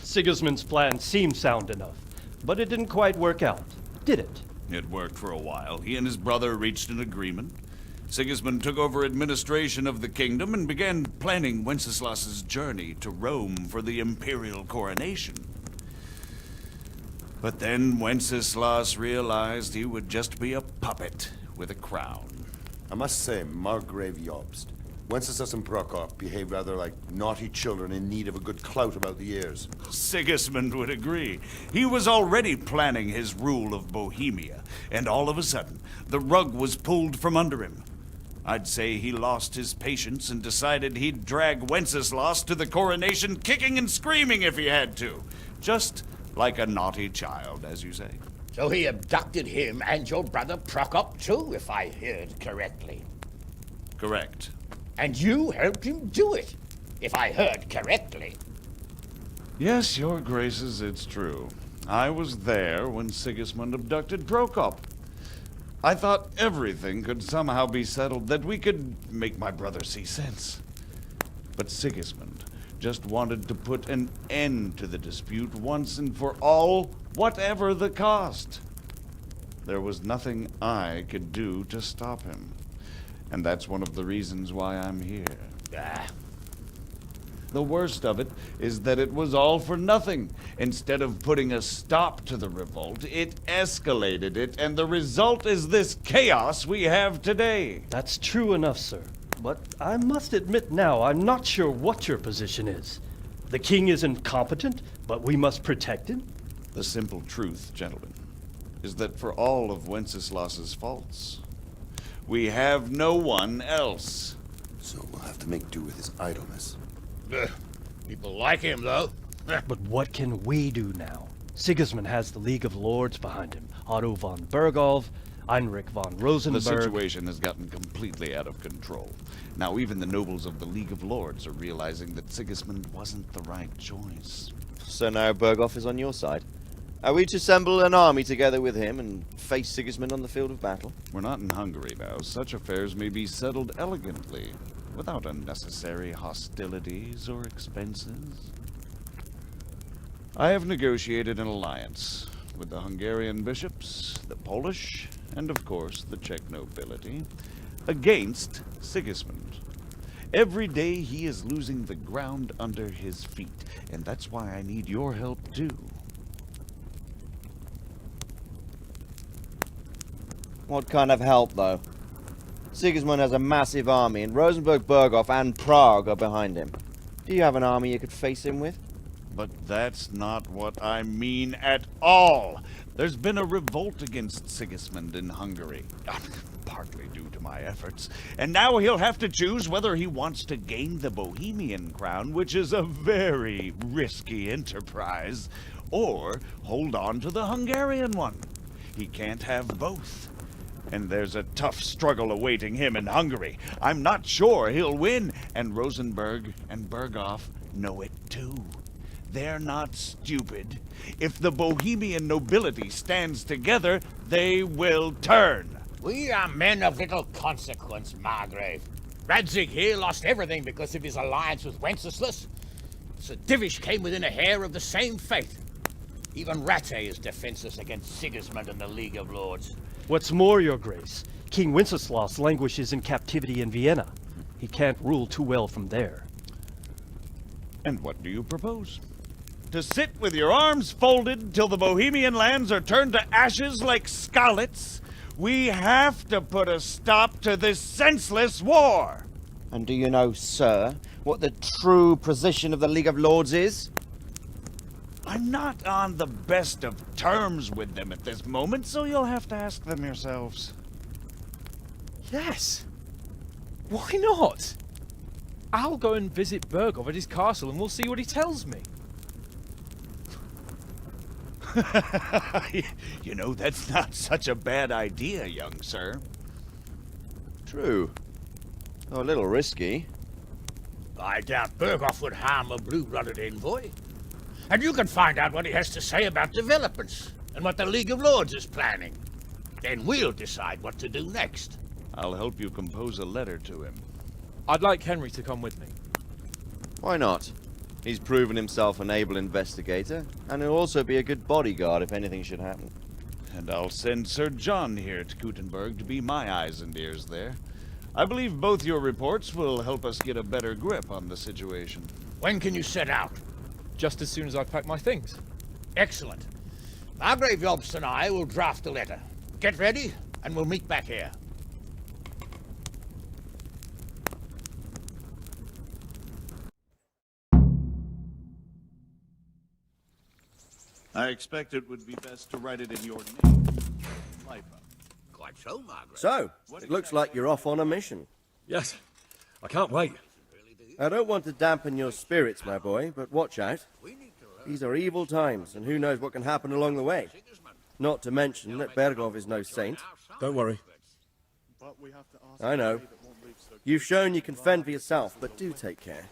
Sigismund's plan seemed sound enough, but it didn't quite work out, did it? It worked for a while. He and his brother reached an agreement. Sigismund took over administration of the kingdom and began planning Wenceslas's journey to Rome for the imperial coronation. But then Wenceslas realized he would just be a puppet with a crown. I must say, Margrave Jobst, Wenceslas and Prokop behave rather like naughty children in need of a good clout about the ears. Sigismund would agree. He was already planning his rule of Bohemia, and all of a sudden, the rug was pulled from under him. I'd say he lost his patience and decided he'd drag Wenceslas to the coronation kicking and screaming if he had to. Just like a naughty child, as you say. So he abducted him and your brother Prokop too, if I heard correctly. Correct. And you helped him do it, if I heard correctly. Yes, your graces, it's true. I was there when Sigismund abducted Prokop. I thought everything could somehow be settled, that we could make my brother see sense. But Sigismund just wanted to put an end to the dispute once and for all, whatever the cost. There was nothing I could do to stop him. And that's one of the reasons why I'm here. The worst of it is that it was all for nothing. Instead of putting a stop to the revolt, it escalated it, and the result is this chaos we have today. That's true enough, sir. But I must admit now, I'm not sure what your position is. The king is incompetent, but we must protect him? The simple truth, gentlemen, is that for all of Wenceslas's faults, we have no one else. So we'll have to make do with his idleness. People like him, though. But what can we do now? Sigismund has the League of Lords behind him. Otto von Bergholf, Heinrich von Rosenberg. The situation has gotten completely out of control. Now even the nobles of the League of Lords are realizing that Sigismund wasn't the right choice. So now Bergholf is on your side. Are we to assemble an army together with him and face Sigismund on the field of battle? We're not in Hungary now. Such affairs may be settled elegantly, without unnecessary hostilities or expenses. I have negotiated an alliance with the Hungarian bishops, the Polish, and of course the Czech nobility, against Sigismund. Every day he is losing the ground under his feet, and that's why I need your help too. What kind of help, though? Sigismund has a massive army, and Rosenberg, Berghof, and Prague are behind him. Do you have an army you could face him with? But that's not what I mean at all. There's been a revolt against Sigismund in Hungary. partly due to my efforts. And now he'll have to choose whether he wants to gain the Bohemian crown, which is a very risky enterprise, or hold on to the Hungarian one. He can't have both. And there's a tough struggle awaiting him in Hungary. I'm not sure he'll win, and Rosenberg and Berghoff know it too. They're not stupid. If the Bohemian nobility stands together, they will turn. We are men of little consequence, Margrave. Radzig here lost everything because of his alliance with Wenceslas. Sir Divish came within a hair of the same fate. Even Rattay is defenseless against Sigismund and the League of Lords. What's more, Your Grace, King Wenceslas languishes in captivity in Vienna. He can't rule too well from there. And what do you propose? To sit with your arms folded till the Bohemian lands are turned to ashes like Skalitz? We have to put a stop to this senseless war! And do you know, sir, what the true position of the League of Lords is? I'm not on the best of terms with them at this moment, so you'll have to ask them yourselves. Yes. Why not? I'll go and visit Berghoff at his castle and we'll see what he tells me. You know, that's not such a bad idea, young sir. True. Though a little risky. I doubt Berghoff would harm a blue-blooded envoy. And you can find out what he has to say about developments and what the League of Lords is planning. Then we'll decide what to do next. I'll help you compose a letter to him. I'd like Henry to come with me. Why not? He's proven himself an able investigator, and he'll also be a good bodyguard if anything should happen. And I'll send Sir John here to Kuttenberg to be my eyes and ears there. I believe both your reports will help us get a better grip on the situation. When can you set out? Just as soon as I've packed my things. Excellent. Margrave Jobst and I will draft a letter. Get ready, and we'll meet back here. I expect it would be best to write it in your name. Quite so, Margaret. So, it looks like you're off on a mission. Yes. I can't wait. I don't want to dampen your spirits, my boy, but watch out. These are evil times, and who knows what can happen along the way. Not to mention that Berghoff is no saint. Don't worry. I know. You've shown you can fend for yourself, but do take care.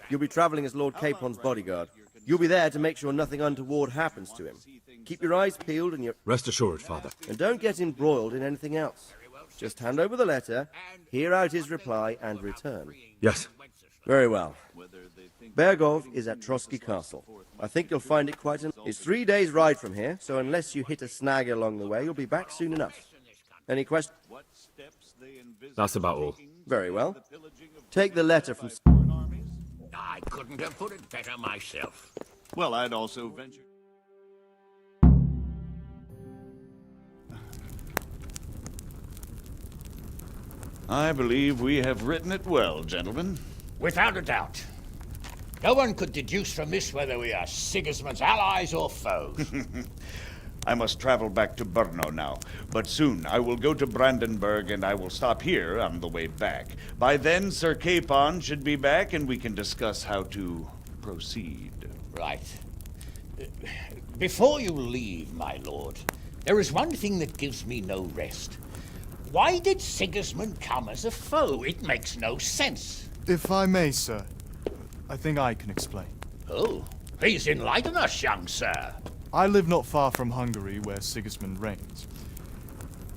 You'll be traveling as Lord Capon's bodyguard. You'll be there to make sure nothing untoward happens to him. Keep your eyes peeled and Rest assured, Father. And don't get embroiled in anything else. Just hand over the letter, hear out his reply, and return. Yes. Very well. Berghoff is at Trotsky Castle. I think you'll find it quite It's 3 days' ride from here, so unless you hit a snag along the way, you'll be back soon enough. Any questions? That's about all. Very well. Take the letter from... I couldn't have put it better myself. Well, I'd also venture... I believe we have written it well, gentlemen. Without a doubt. No one could deduce from this whether we are Sigismund's allies or foes. I must travel back to Brno now, but soon I will go to Brandenburg and I will stop here on the way back. By then, Sir Capon should be back and we can discuss how to proceed. Right. Before you leave, my lord, there is one thing that gives me no rest. Why did Sigismund come as a foe? It makes no sense. If I may, sir, I think I can explain. Oh, please enlighten us, young sir. I live not far from Hungary, where Sigismund reigns.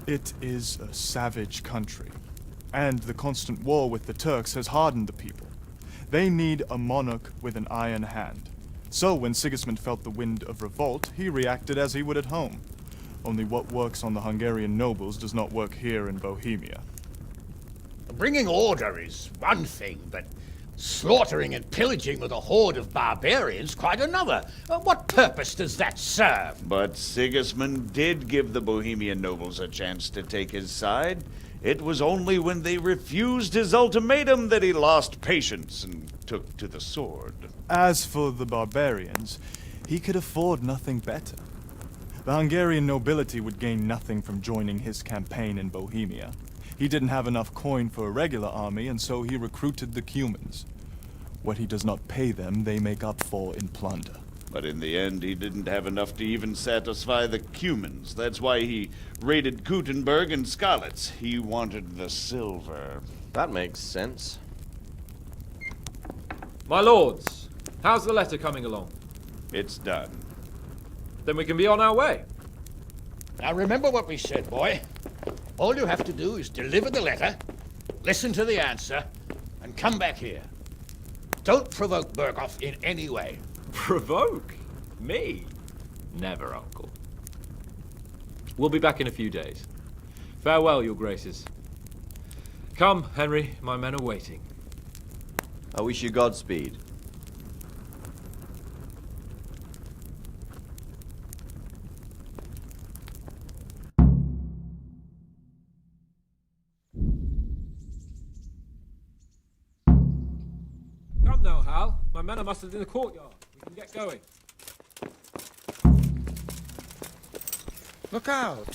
It is a savage country, and the constant war with the Turks has hardened the people. They need a monarch with an iron hand. So when Sigismund felt the wind of revolt, he reacted as he would at home. Only what works on the Hungarian nobles does not work here in Bohemia. Bringing order is one thing, but slaughtering and pillaging with a horde of barbarians quite another. What purpose does that serve? But Sigismund did give the Bohemian nobles a chance to take his side. It was only when they refused his ultimatum that he lost patience and took to the sword. As for the barbarians, he could afford nothing better. The Hungarian nobility would gain nothing from joining his campaign in Bohemia. He didn't have enough coin for a regular army, and so he recruited the Cumans. What he does not pay them, they make up for in plunder. But in the end, he didn't have enough to even satisfy the Cumans. That's why he raided Gutenberg and Skalitz. He wanted the silver. That makes sense. My lords, how's the letter coming along? It's done. Then we can be on our way. Now remember what we said, boy. All you have to do is deliver the letter, listen to the answer, and come back here. Don't provoke Berghoff in any way. Provoke? Me? Never, Uncle. We'll be back in a few days. Farewell, your graces. Come, Henry, my men are waiting. I wish you Godspeed. Come now, Hal. My men are mustered in the courtyard. We can get going. Look out!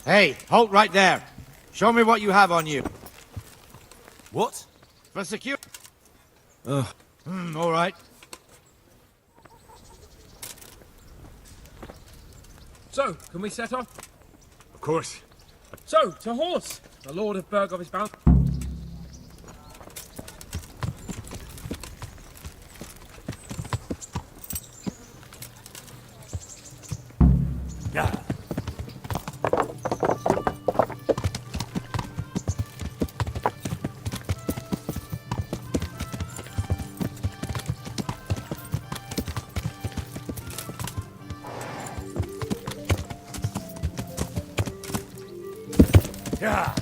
Hey, halt right there. Show me what you have on you. What? For security. All right. So, can we set off? Of course. So, to horse! The Lord of Berghoff is bound. Yeah. Yeah.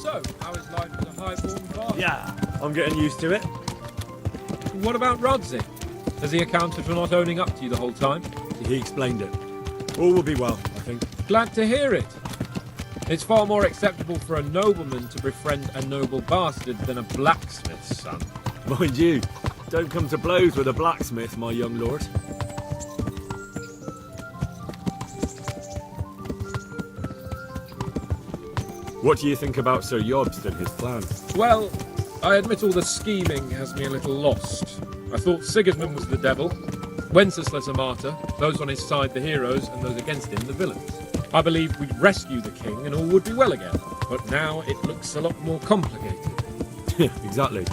So, how is life as a highborn bard? Yeah, I'm getting used to it. What about Rodzig? Has he accounted for not owning up to you the whole time? He explained it. All will be well, I think. Glad to hear it. It's far more acceptable for a nobleman to befriend a noble bastard than a blacksmith's son. Mind you, don't come to blows with a blacksmith, my young lord. What do you think about Sir Jobst and his plan? Well, I admit all the scheming has me a little lost. I thought Sigismund was the devil, Wenceslas a martyr, those on his side the heroes, and those against him the villains. I believed we'd rescue the king and all would be well again, but now it looks a lot more complicated. Exactly.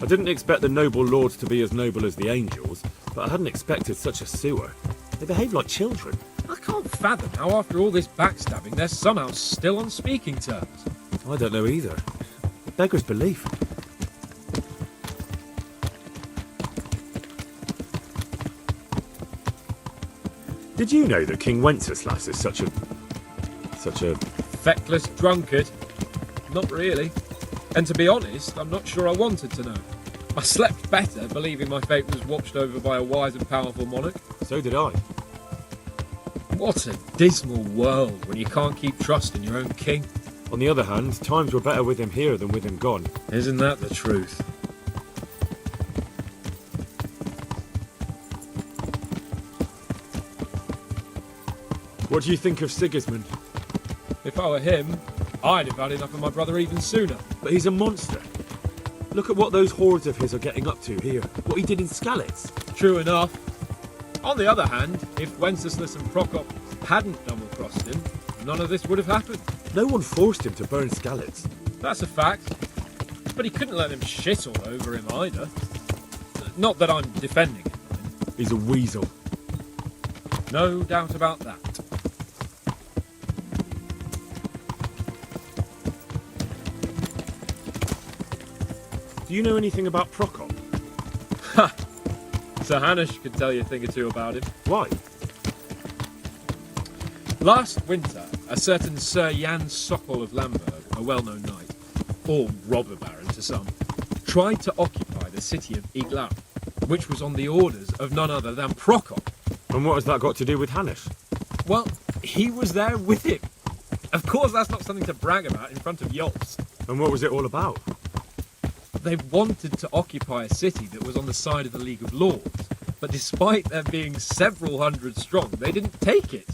I didn't expect the noble lords to be as noble as the angels, but I hadn't expected such a sewer. They behave like children. I can't fathom how after all this backstabbing they're somehow still on speaking terms. I don't know either. Beggar's belief. Did you know that King Wenceslas is such a feckless drunkard? Not really. And to be honest, I'm not sure I wanted to know. I slept better believing my fate was watched over by a wise and powerful monarch. So did I. What a dismal world when you can't keep trust in your own king. On the other hand, times were better with him here than with him gone. Isn't that the truth? What do you think of Sigismund? If I were him, I'd have had enough of my brother even sooner. But he's a monster. Look at what those hordes of his are getting up to here. What he did in Skalitz. True enough. On the other hand, if Wenceslas and Prokop hadn't double-crossed him, none of this would have happened. No one forced him to burn Skalitz. That's a fact. But he couldn't let them shit all over him either. Not that I'm defending him. He's a weasel. No doubt about that. Do you know anything about Prokop? Ha! Sir Hanush could tell you a thing or two about him. Why? Last winter, a certain Sir Jan Sokol of Lamberg, a well-known knight, or robber baron to some, tried to occupy the city of Iglau, which was on the orders of none other than Prokop. And what has that got to do with Hannes? Well, he was there with him. Of course, that's not something to brag about in front of Yols. And what was it all about? They wanted to occupy a city that was on the side of the League of Lords, but despite there being several hundred strong, they didn't take it.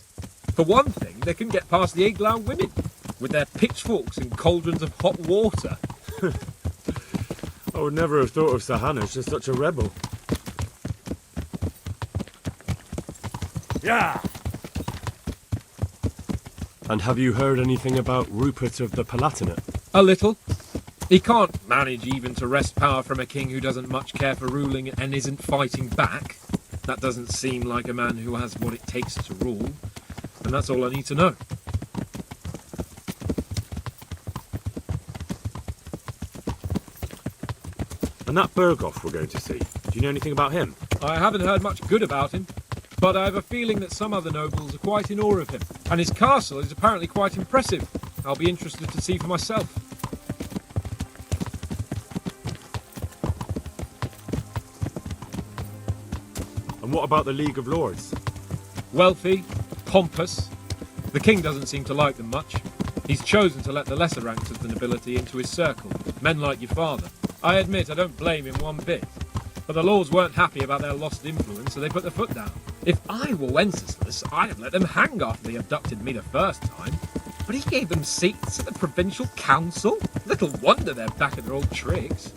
For one thing, they couldn't get past the Iglau women, with their pitchforks and cauldrons of hot water. I would never have thought of Sir Hannes as such a rebel. Yeah! And have you heard anything about Rupert of the Palatinate? A little. He can't manage even to wrest power from a king who doesn't much care for ruling and isn't fighting back. That doesn't seem like a man who has what it takes to rule. And that's all I need to know. And that Berghoff we're going to see, do you know anything about him? I haven't heard much good about him, but I have a feeling that some other nobles are quite in awe of him. And his castle is apparently quite impressive. I'll be interested to see for myself. And what about the League of Lords? Wealthy, pompous. The king doesn't seem to like them much. He's chosen to let the lesser ranks of the nobility into his circle, men like your father. I admit I don't blame him one bit. But the lords weren't happy about their lost influence, so they put their foot down. If I were Wenceslas, I'd have let them hang after they abducted me the first time. But he gave them seats at the provincial council. Little wonder they're back at their old tricks.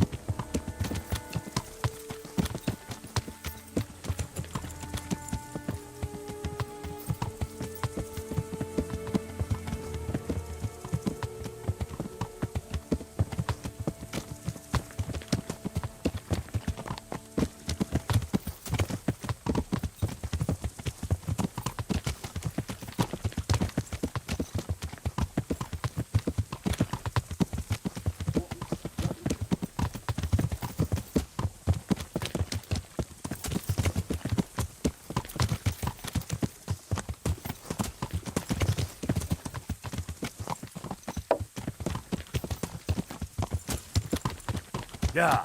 Yeah.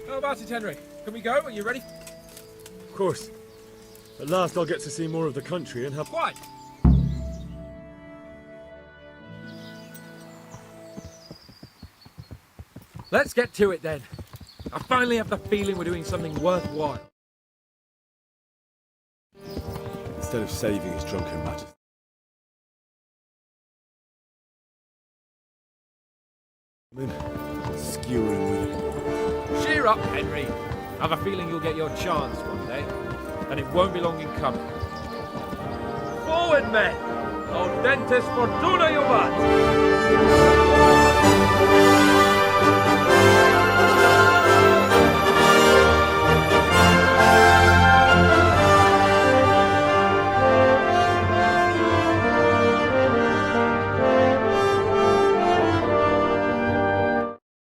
How about it, Henry? Can we go? Are you ready? Of course. At last I'll get to see more of the country and have... Quite. Let's get to it then. I finally have the feeling we're doing something worthwhile. Instead of saving his drunken majesty. Skewer him with it. Cheer up, Henry. I've a feeling you'll get your chance one day, and it won't be long in coming. Forward, men! Audentes fortuna juvat!